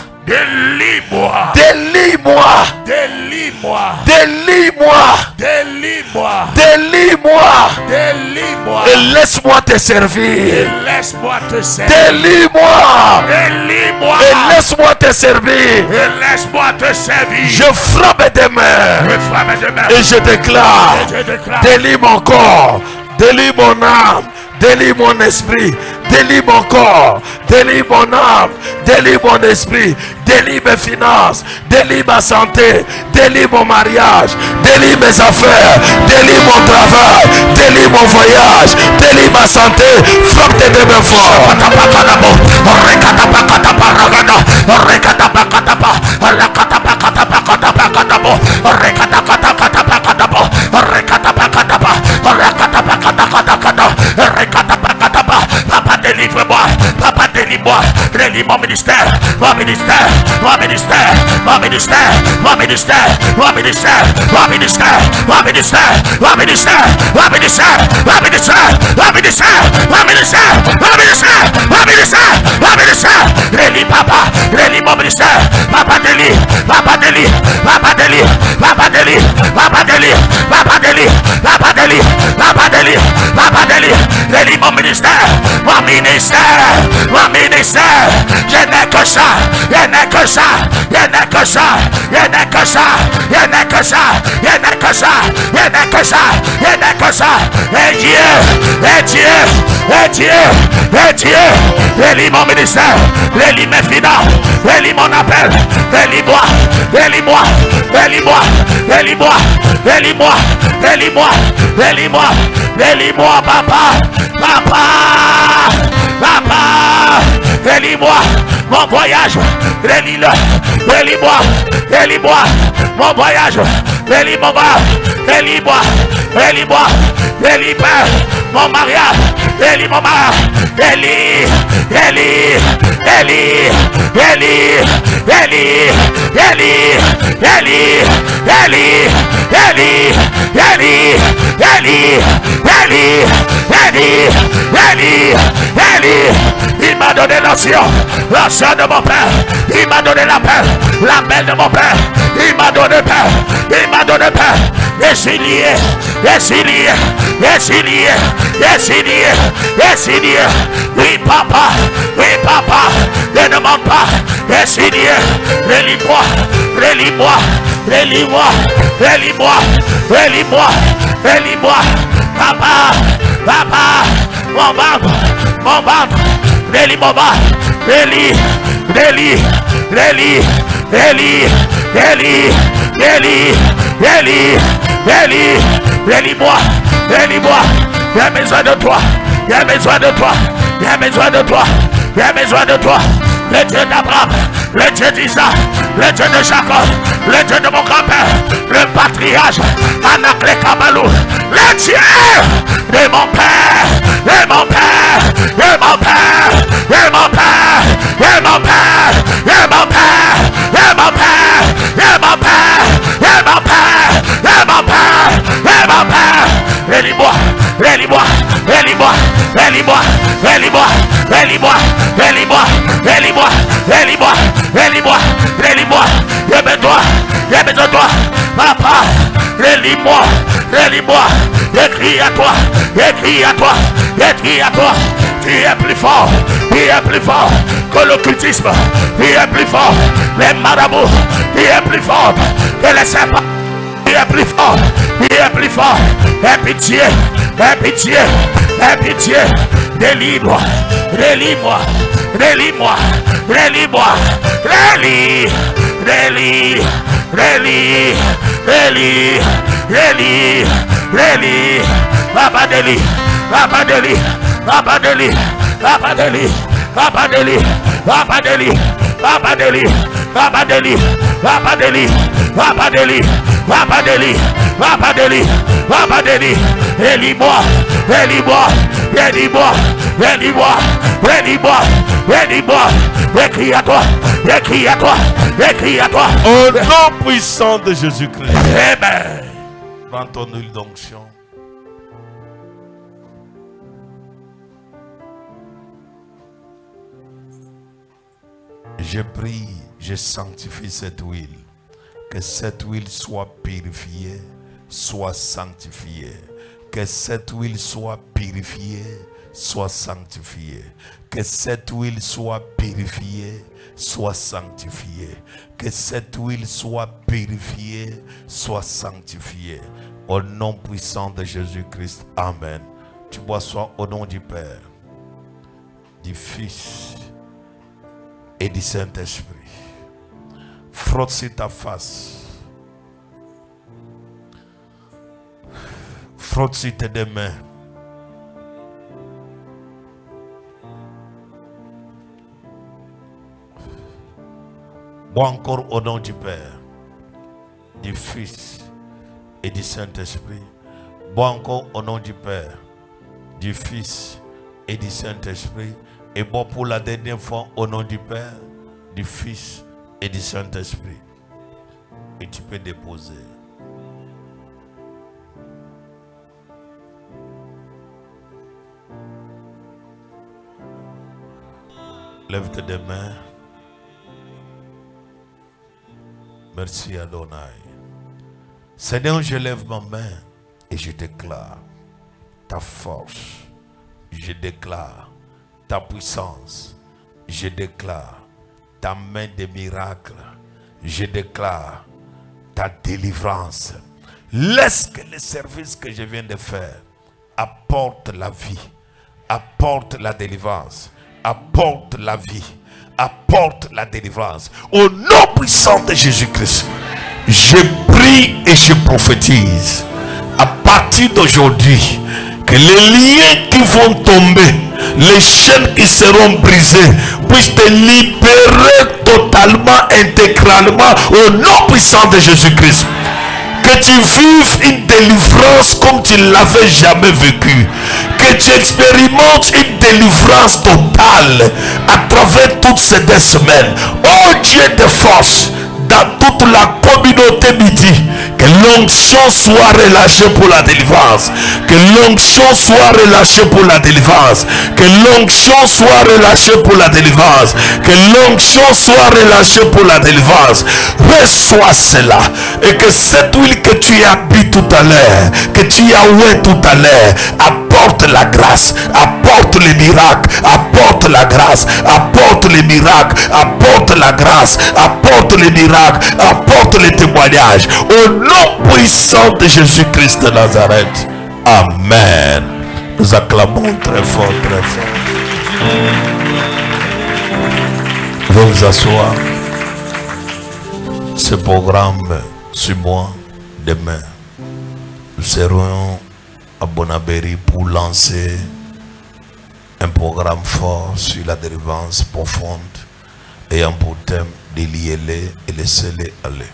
Et laisse-moi te servir. Délivre-moi. Et laisse-moi te servir. Je frappe des mains. Et je déclare. Délivre mon corps. Délivre mon âme. Délivre mon esprit, délivre mon corps, délivre mon âme, délivre mon esprit, délivre mes finances, délivre ma santé, délivre mon mariage, délivre mes affaires, délivre mon travail, délivre mon voyage, délivre ma santé. Frappe tes deux mains forts. Relis mon ministère, mon ministère, mon ministère, mon ministère, mon ministère, mon ministère, mon ministère, mon ministère, mon ministère, mon ministère, mon ministère, mon ministère, mon ministère, mon ministère, mon ministère, mon ministère. Relis papa, relis mon ministère, papa Deli, papa Deli, papa Deli, papa Deli, papa Deli, papa Deli, papa Deli, papa Deli, papa Deli. Relis mon ministère, mon ministère, mon ministère. Je n'ai que ça, je n'ai que ça, je n'ai que ça, je n'ai que ça, je n'ai que ça, je n'ai que ça, je n'ai que ça, je n'ai que ça. Et Dieu, et Dieu, et Dieu, et Dieu, relis mon ministère, relis mes finances, relis mon appel, relis-moi, relis-moi, relis-moi, relis-moi, relis-moi, relis-moi, relis-moi, relis-moi, papa, papa, papa, relis-moi, mon voyage, relis-le, relis-moi, relis-moi, mon voyage, relis-moi, relis-moi, relis-moi, relis-moi, mon mariage, relis mon mariage, relis, relis, relis, relis, relis, relis, relis, relis, relis, relis, relis, relis, relis, relis, relis. Il m'a donné l'onction de mon père. Il m'a donné l'appel de mon père. Il m'a donné père. Il m'a donné père. Et c'est lié, et c'est lié, et c'est lié, et c'est lié, et c'est lié. Oui papa, ne demande pas, et c'est lié. Relis-moi, relis-moi, relis-moi, relis-moi, relis-moi, relis-moi. Papa, papa, mon ventre, relis mon ventre, relis, relis, relis, relis, relis, relis, relis, relis, relis-moi, relis-moi. J'ai besoin de toi, j'ai besoin de toi, j'ai besoin de toi, j'ai besoin de toi. Le Dieu d'Abraham, le Dieu d'Isaac, le Dieu de Jacob, le Dieu de mon grand-père, le patriarche, Anaklé Kabalou, le Dieu de mon père, de mon père, de mon père, de mon père, de mon père, de mon père, de mon père, de mon père, de mon père, de mon père, de mon père. Relis-moi, relis-moi, relis-moi, relis-moi, relis-moi, relis-moi, relis-moi, relis-moi, relis-moi, relis-moi, relis-moi. J'ai besoin de toi, papa. Relis-moi, relis-moi. J'écris à toi, j'écris à toi, j'écris à toi. Tu es plus fort, tu es plus fort que l'occultisme, tu es plus fort, les marabouts, tu es plus fort que les serpents. Tu es plus fort, tu es plus fort. Aie pitié, aie pitié, aie pitié. Relis-moi, relis-moi, relis-moi, relis-moi, relis, relis, relis, relis, relis, relis. Papa Deli, Papa Deli, Papa Deli, Papa Deli, Papa Deli, Papa Deli, Papa Deli, Papa Deli, Papa Deli, Papa Deli, Papa Deli, Papa Deli, Papa Deli. Relis-moi, relis-moi, relis-moi, relis-moi, relis-moi, relis-moi. J'écris à toi, j'écris à toi, j'écris à toi. Au nom puissant de Jésus-Christ. Amen. Prends ton huile d'onction. Je prie, je sanctifie cette huile. Que cette huile soit purifiée, soit sanctifiée. Que cette huile soit purifiée, soit sanctifiée. Que cette huile soit purifiée, soit sanctifiée. Que cette huile soit purifiée, soit sanctifiée. Au nom puissant de Jésus-Christ. Amen. Tu bois soit au nom du Père, du Fils et du Saint-Esprit. Frotte sur ta face. Frotte sur tes deux mains. Bois encore au nom du Père, du Fils et du Saint-Esprit. Bois encore au nom du Père, du Fils et du Saint-Esprit. Et bon, pour la dernière fois, au nom du Père, du Fils et du Saint-Esprit. Et tu peux déposer. Lève tes deux mains. Merci Adonai. Seigneur, je lève ma main et je déclare ta force. Je déclare ta puissance. Je déclare ta main de miracle. Je déclare ta délivrance. Laisse que le service que je viens de faire apporte la vie, apporte la délivrance, apporte la vie, apporte la délivrance. Au nom puissant de Jésus-Christ, je prie et je prophétise à partir d'aujourd'hui que les liens qui vont tomber, les chaînes qui seront brisées, puissent te libérer totalement, intégralement au nom puissant de Jésus-Christ. Que tu vives une délivrance comme tu ne l'avais jamais vécu. Que tu expérimentes une délivrance totale à travers toutes ces 2 semaines. Oh Dieu de force, dans toute la communauté midi, que l'onction soit relâchée pour la délivrance. Que l'onction soit relâchée pour la délivrance. Que l'onction soit relâchée pour la délivrance. Que l'onction soit relâchée pour la délivrance. Reçois cela. Et que cette huile que tu as bu tout à l'heure, que tu as oué tout à l'heure, apporte la grâce, apporte les miracles, apporte la grâce, apporte les miracles, apporte la grâce, apporte les miracles, apporte les témoignages. Au nom puissant de Jésus-Christ de Nazareth. Amen. Nous acclamons très fort, très fort. Vous vous asseoir. Ce programme sur moi, demain, nous serons à Bonabéry pour lancer un programme fort sur la délivrance profonde ayant pour thème de lier-les et laisser-les aller.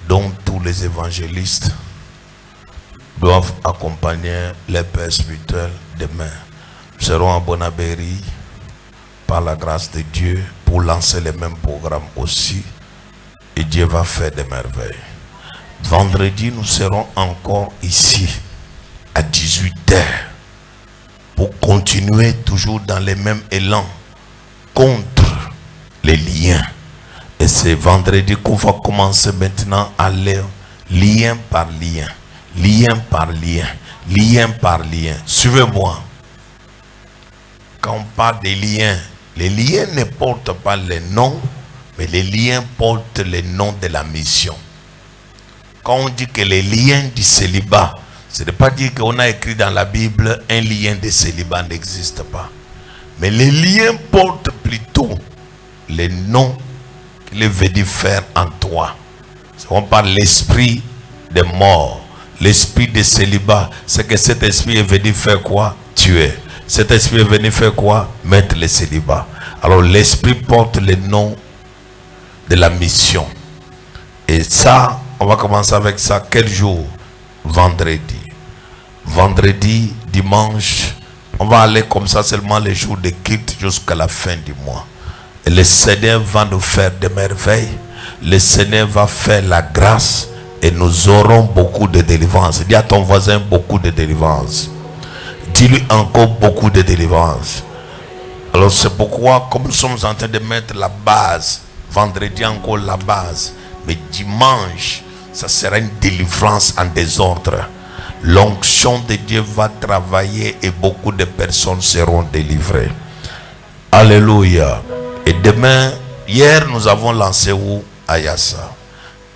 Donc tous les évangélistes doivent accompagner les pères spirituels demain. Nous serons à Bonabéry par la grâce de Dieu pour lancer les mêmes programmes aussi, et Dieu va faire des merveilles. Vendredi, nous serons encore ici à 18h pour continuer toujours dans les mêmes élans contre les liens. Et c'est vendredi qu'on va commencer maintenant à aller lien par lien, lien par lien, lien par lien. Suivez-moi. Quand on parle des liens, les liens ne portent pas les noms, mais les liens portent les noms de la mission. Quand on dit que les liens du célibat, ce n'est pas dire qu'on a écrit dans la Bible un lien de célibat n'existe pas. Mais les liens portent plutôt les noms qu'il veut dire faire en toi. On parle l'esprit de mort, l'esprit de célibat. C'est que cet esprit est venu faire quoi? Tuer. Cet esprit est venu faire quoi? Mettre le célibat. Alors l'esprit porte le nom de la mission. Et ça, on va commencer avec ça. Quel jour? Vendredi. Vendredi, dimanche, on va aller comme ça seulement les jours de culte jusqu'à la fin du mois. Et le Seigneur va nous faire des merveilles. Le Seigneur va faire la grâce et nous aurons beaucoup de délivrance. Dis à ton voisin beaucoup de délivrance. Dis-lui encore beaucoup de délivrance. Alors c'est pourquoi, comme nous sommes en train de mettre la base, vendredi encore la base, mais dimanche, ça sera une délivrance en désordre. L'onction de Dieu va travailler et beaucoup de personnes seront délivrées. Alléluia. Et demain, hier nous avons lancé où? À Yassa.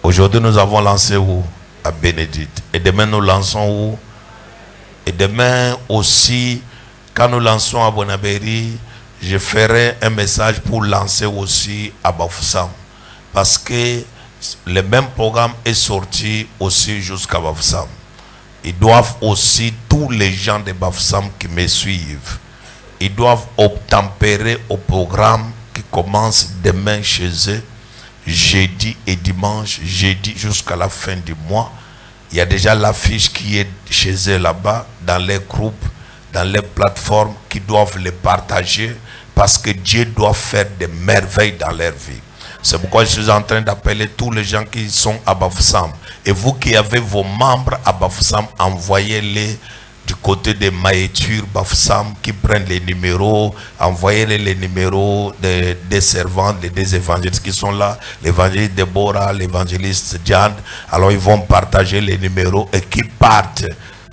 Aujourd'hui nous avons lancé où? À Bénédicte. Et demain nous lançons où? Et demain aussi, quand nous lançons à Bonabéry, je ferai un message pour lancer aussi à Bafoussam. Parce que le même programme est sorti aussi jusqu'à Bafoussam. Ils doivent aussi, tous les gens de Bafoussam qui me suivent, ils doivent obtempérer au programme qui commence demain chez eux, jeudi et dimanche, jeudi jusqu'à la fin du mois. Il y a déjà l'affiche qui est chez eux là-bas, dans les groupes. dans les plateformes qui doivent les partager parce que Dieu doit faire des merveilles dans leur vie. C'est pourquoi je suis en train d'appeler tous les gens qui sont à Bafoussam. Et vous qui avez vos membres à Bafoussam, envoyez-les du côté des Maïtures Bafoussam qui prennent les numéros. Envoyez-les les numéros des servantes, des évangélistes qui sont là. L'évangéliste Déborah, l'évangéliste Diane. Alors ils vont partager les numéros et qui partent.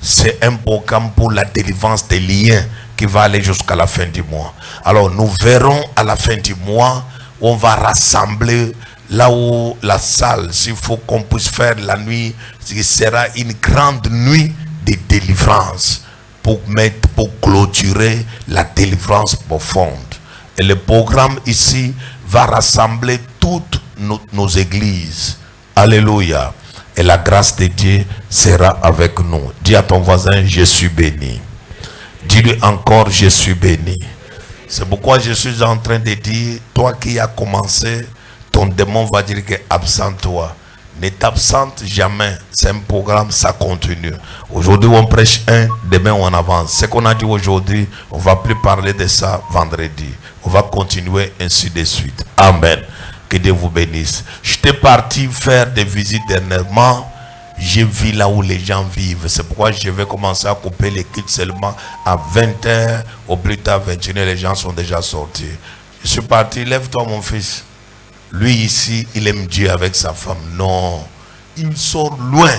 C'est un programme pour la délivrance des liens qui va aller jusqu'à la fin du mois. Alors nous verrons à la fin du mois où on va rassembler là où la salle, s'il faut qu'on puisse faire la nuit, ce sera une grande nuit de délivrance pour clôturer la délivrance profonde. Et le programme ici va rassembler toutes nos églises. Alléluia. Et la grâce de Dieu sera avec nous. Dis à ton voisin, je suis béni. Dis-lui encore, je suis béni. C'est pourquoi je suis en train de dire, toi qui as commencé, ton démon va dire que absente-toi. Ne t'absente jamais. C'est un programme, ça continue. Aujourd'hui, on prêche un, demain, on avance. Ce qu'on a dit aujourd'hui, on ne va plus parler de ça vendredi. On va continuer ainsi de suite. Amen. Que Dieu vous bénisse. J'étais parti faire des visites dernièrement. J'ai vu là où les gens vivent. C'est pourquoi je vais commencer à couper les kits seulement à 20h. Au plus tard, 21h, les gens sont déjà sortis. Je suis parti. Lève-toi, mon fils. Lui ici, il aime Dieu avec sa femme. Non. Il sort loin.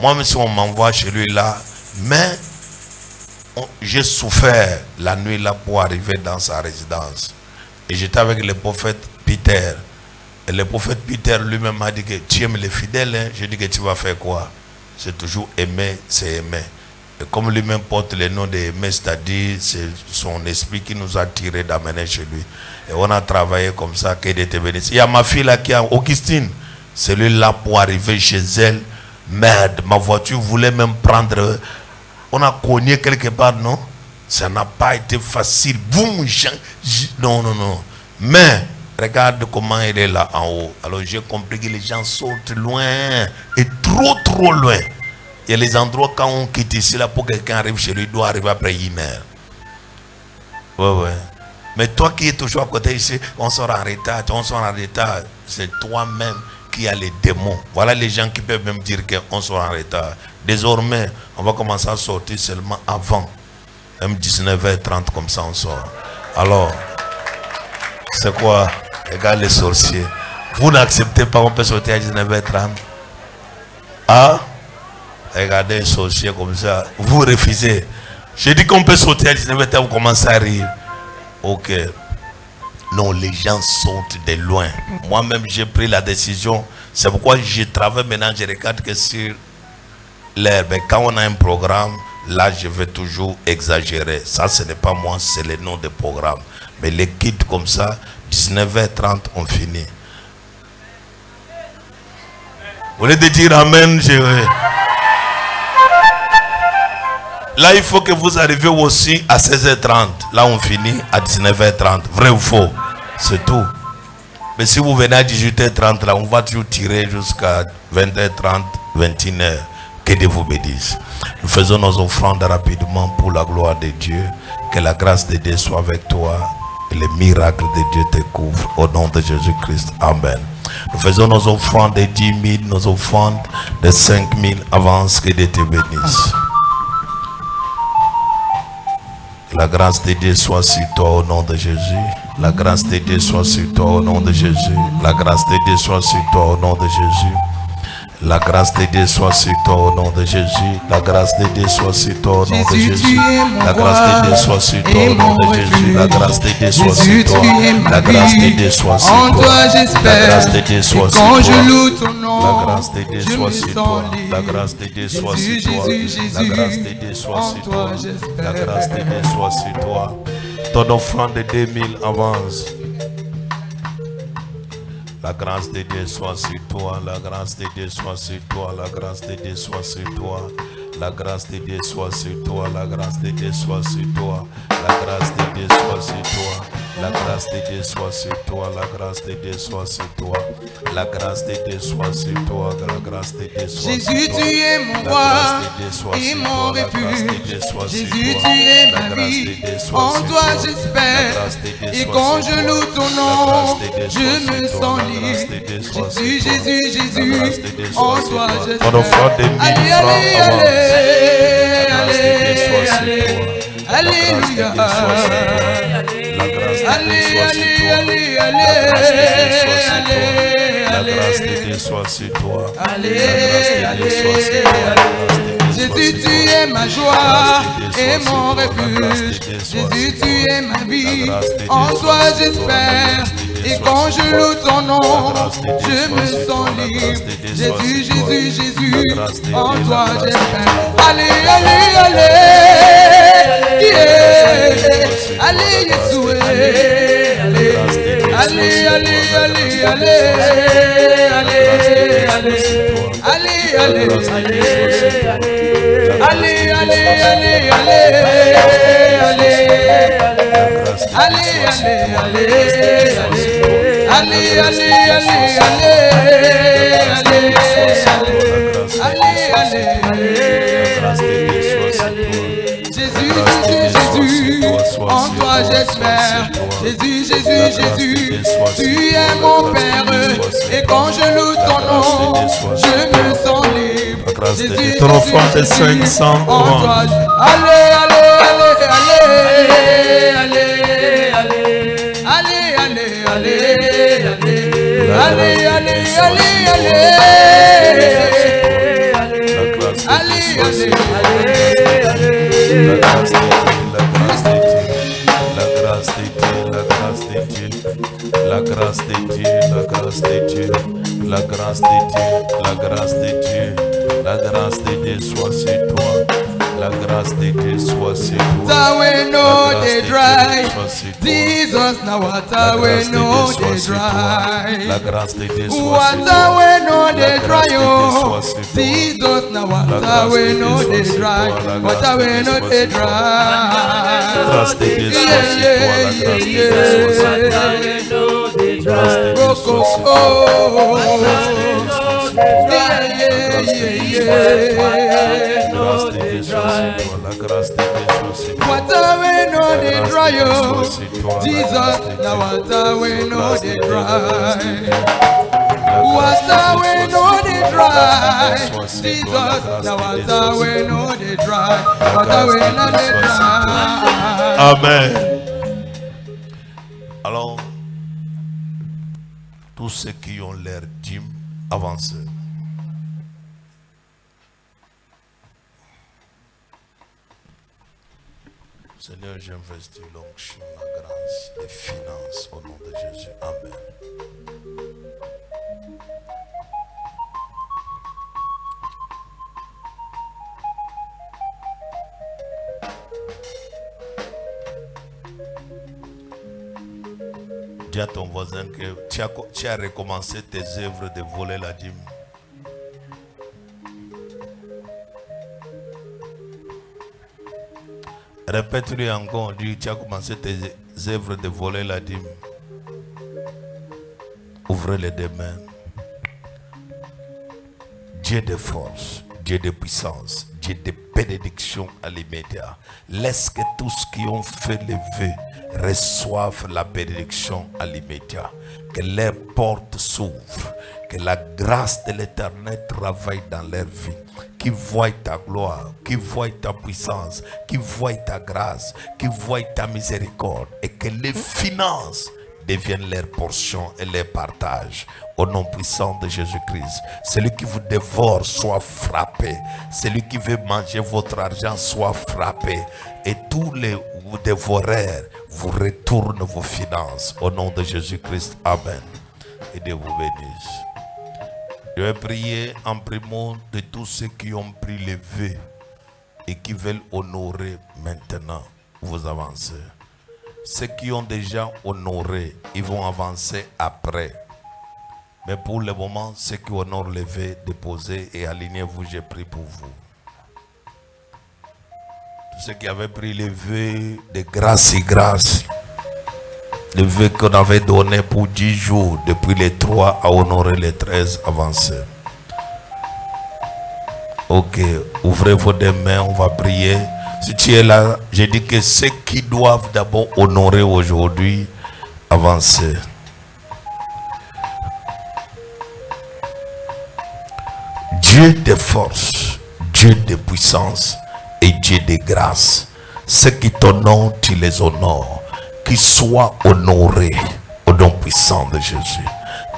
Moi, même si on m'envoie chez lui là, mais j'ai souffert la nuit là pour arriver dans sa résidence. Et j'étais avec le prophète Peter. Et le prophète Peter lui-même m'a dit que tu aimes les fidèles. Hein? Je dis que tu vas faire quoi? C'est toujours aimer, c'est aimer. Et comme lui-même porte le nom d'aimer, c'est-à-dire c'est son esprit qui nous a tirés d'amener chez lui. Et on a travaillé comme ça, que Dieu te bénisse. Il y a ma fille là qui est Augustine. C'est lui là pour arriver chez elle. Merde, ma voiture voulait même prendre. On a cogné quelque part, non? Ça n'a pas été facile. Boum, non, non, non. Mais regarde comment elle est là en haut. Alors j'ai compris que les gens sortent loin. Et trop loin. Il y a les endroits quand on quitte ici là pour quelqu'un arrive chez lui, il doit arriver après 1 heure. Ouais, ouais. Mais toi qui es toujours à côté ici, on sort en retard, on sort en retard. C'est toi-même qui as les démons. Voilà les gens qui peuvent même dire qu'on sort en retard. Désormais, on va commencer à sortir seulement avant. Même 19h30 comme ça on sort. Alors, c'est quoi? Regarde les sorciers. Vous n'acceptez pas qu'on peut sortir à 19h30? Ah? Regardez les sorciers comme ça. Vous refusez. Je dis qu'on peut sortir à 19h30, vous commencez à rire. Ok. Non, les gens sortent de loin. Moi-même, j'ai pris la décision. C'est pourquoi je travaille maintenant, je regarde que sur l'air. Mais quand on a un programme, là, je vais toujours exagérer. Ça, ce n'est pas moi, c'est le nom du programme. Mais les kits comme ça, 19h30, on finit. Vous voulez dire Amen? Là, il faut que vous arriviez aussi à 16h30. Là, on finit à 19h30. Vrai ou faux? C'est tout. Mais si vous venez à 18h30, là, on va toujours tirer jusqu'à 20h30, 21h. Que Dieu vous bénisse. Nous faisons nos offrandes rapidement pour la gloire de Dieu. Que la grâce de Dieu soit avec toi. Et les miracles de Dieu te couvrent. Au nom de Jésus-Christ. Amen. Nous faisons nos offrandes de 10 000, nos offrandes de 5 000. Avance, que Dieu te bénisse. La grâce de Dieu soit sur toi au nom de Jésus. La grâce de Dieu soit sur toi au nom de Jésus. La grâce de Dieu soit sur toi au nom de Jésus. La grâce de Dieu soit sur toi au nom de Jésus. La grâce de Dieu soit sur toi au nom de Jésus. La grâce de Dieu soit sur toi au nom de Jésus. La grâce de Dieu soit sur toi. La grâce de Dieu soit sur toi. La grâce de Dieu soit sur toi. La grâce de Dieu soit sur toi. La grâce de Dieu soit sur toi. La grâce de Dieu soit sur toi. La grâce de Dieu soit sur toi. Ton offrande de 2000 avance. La grâce de Dieu soit sur toi, la grâce de Dieu soit sur toi, la grâce de Dieu soit sur toi, la grâce de Dieu soit sur toi, la grâce de Dieu soit sur toi, la grâce de Dieu soit sur toi, La grâce de Dieu soit sur toi, la grâce de Dieu soit sur toi. La grâce de Dieu soit sur toi, la grâce de Dieu soit sur toi. Jésus, tu es mon roi et mon refuge. Jésus, tu es ma vie. En toi j'espère. Et quand je loue ton nom, je me sens libre. Jésus, Jésus, Jésus. En toi j'espère. Allez, allez, allez, allez, allez. Alléluia. Allez, allez, allez, allez, la grâce de Dieu soit sur toi. allez, allez. Jésus, tu es ma joie et mon refuge. Jésus, tu es ma vie. En toi j'espère. Et quand je loue ton nom, je me sens libre. Jésus, Jésus, Jésus. En toi j'espère. Allez, allez, allez. Yeah. Allez, Yeshua. Allez, allez, allez, allez, allez, allez, allez, allez, allez, allez, allez, Jésus, Jésus, en toi j'espère. Jésus, Jésus, Jésus, tu es mon Père. Et quand je loue ton nom, je me sens libre. Jésus, trop fort de 500 en toi. Allez, allez, allez, allez, allez, allez, allez, allez, allez, allez, allez, allez, allez, la grâce de Dieu, la grâce de Dieu, la grâce de Dieu, la grâce de Dieu, la grâce de Dieu soit sur toi, la grâce de Dieu soit sur toi. Water no they dry, Jesus now water we no they dry. La grâce de Dieu soit sur Water toi. we no they dry, oh Jesus now water we no they dry, water we no they dry. La grâce de Dieu soit sur toi, la grâce de Dieu soit sur toi. Water we no they dry, oh Jesus now water we no they dry. Water we no they dry, Jesus now water we no they dry, water we no they dry. Amen. Alors, tous ceux qui ont leur dîme, avancez. Seigneur, j'investis l'onction, la grâce, les finances au nom de Jésus. Amen. Dis à ton voisin que tu as recommencé tes œuvres de voler la dîme. Répète-lui encore, dis, tu as commencé tes œuvres de voler la dîme. Ouvrez les deux mains. Dieu de force, Dieu de puissance, Dieu de bénédiction à l'immédiat. Laisse que tous qui ont fait les vœux reçoivent la bénédiction à l'immédiat. Que leurs portes s'ouvrent. Que la grâce de l'Éternel travaille dans leur vie. Qui voient ta gloire, qui voient ta puissance, qui voient ta grâce, qui voient ta miséricorde. Et que les finances deviennent leur portion et leur partage. Au nom puissant de Jésus-Christ. Celui qui vous dévore soit frappé. Celui qui veut manger votre argent soit frappé. Et tous les dévoreurs vous retournent vos finances. Au nom de Jésus-Christ. Amen. Et Dieu vous bénisse. Je vais prier en primo de tous ceux qui ont pris les vœux et qui veulent honorer maintenant. Vous avancez. Ceux qui ont déjà honoré, ils vont avancer après. Mais pour le moment, ceux qui honorent les vœux, déposez et alignez-vous, j'ai pris pour vous. Tous ceux qui avaient pris les vœux de grâce et grâce, Le vœu qu'on avait donné pour 10 jours, depuis les 3 à honorer les 13 avancés. Ok, ouvrez vos deux mains, on va prier. Si tu es là, j'ai dit que ceux qui doivent d'abord honorer aujourd'hui, avancer. Dieu de force, Dieu de puissance et Dieu de grâce. Ceux qui t'honorent, tu les honores. Qu'ils soient honorés au nom puissant de Jésus.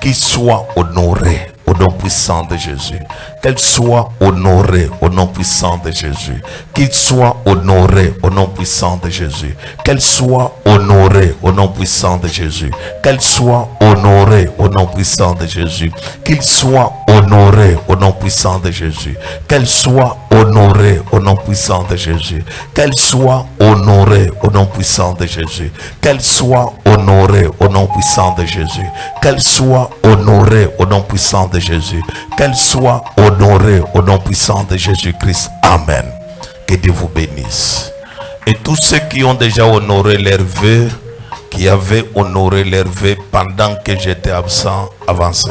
Qu'ils soient honorés au nom puissant de Jésus. Qu'elle soit honorée au nom puissant de Jésus. Qu'il soit honoré au nom puissant de Jésus. Qu'elle soit honorée au nom puissant de Jésus. Qu'elle soit honorée au nom puissant de Jésus. Qu'il soit honoré au nom puissant de Jésus. Qu'elle soit honorée au nom puissant de Jésus. Qu'elle soit honorée au nom puissant de Jésus. Qu'elle soit honorée au nom puissant de Jésus. Qu'elle soit honorée au nom puissant de Jésus. Qu'elle soit honorée au nom puissant de Jésus-Christ. Amen. Que Dieu vous bénisse. Et tous ceux qui ont déjà honoré leurs vœux, qui avaient honoré leurs vœux pendant que j'étais absent, avancez.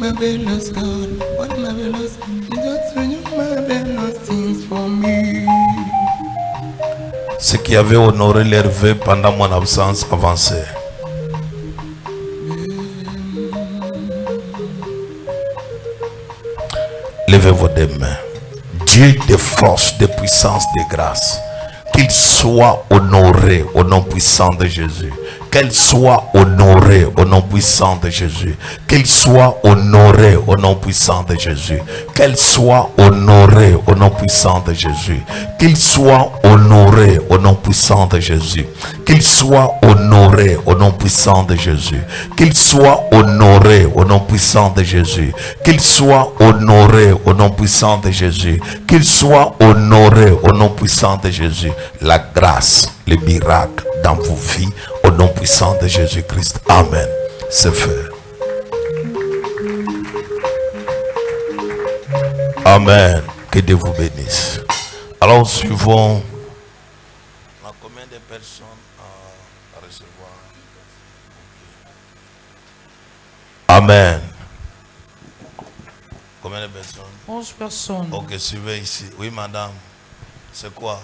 Marvelous God, what marvelous, just when you marvelous things for me. Ceux qui avaient honoré leurs vœux pendant mon absence, avancez. Levez vos deux mains. Dieu de force, de puissance, de grâce, qu'il soit honoré au nom puissant de Jésus. Qu'elle soit honorée au nom puissant de Jésus. Qu'il soit honoré au nom puissant de Jésus. Qu'elle soit honorée au nom puissant de Jésus. Qu'il soit honoré au nom puissant de Jésus. Qu'il soit honoré au nom puissant de Jésus. Qu'il soit honoré au nom puissant de Jésus. Qu'il soit honoré au nom puissant de Jésus. Qu'il soit honoré au nom puissant de Jésus. La grâce, le miracle dans vos vies, au nom puissant de Jésus-Christ. Amen. C'est fait. Amen. Que Dieu vous bénisse. Alors, suivons. On a combien de personnes à recevoir? Amen. Combien de personnes? 11 personnes. Ok, suivez ici. Oui, madame. C'est quoi?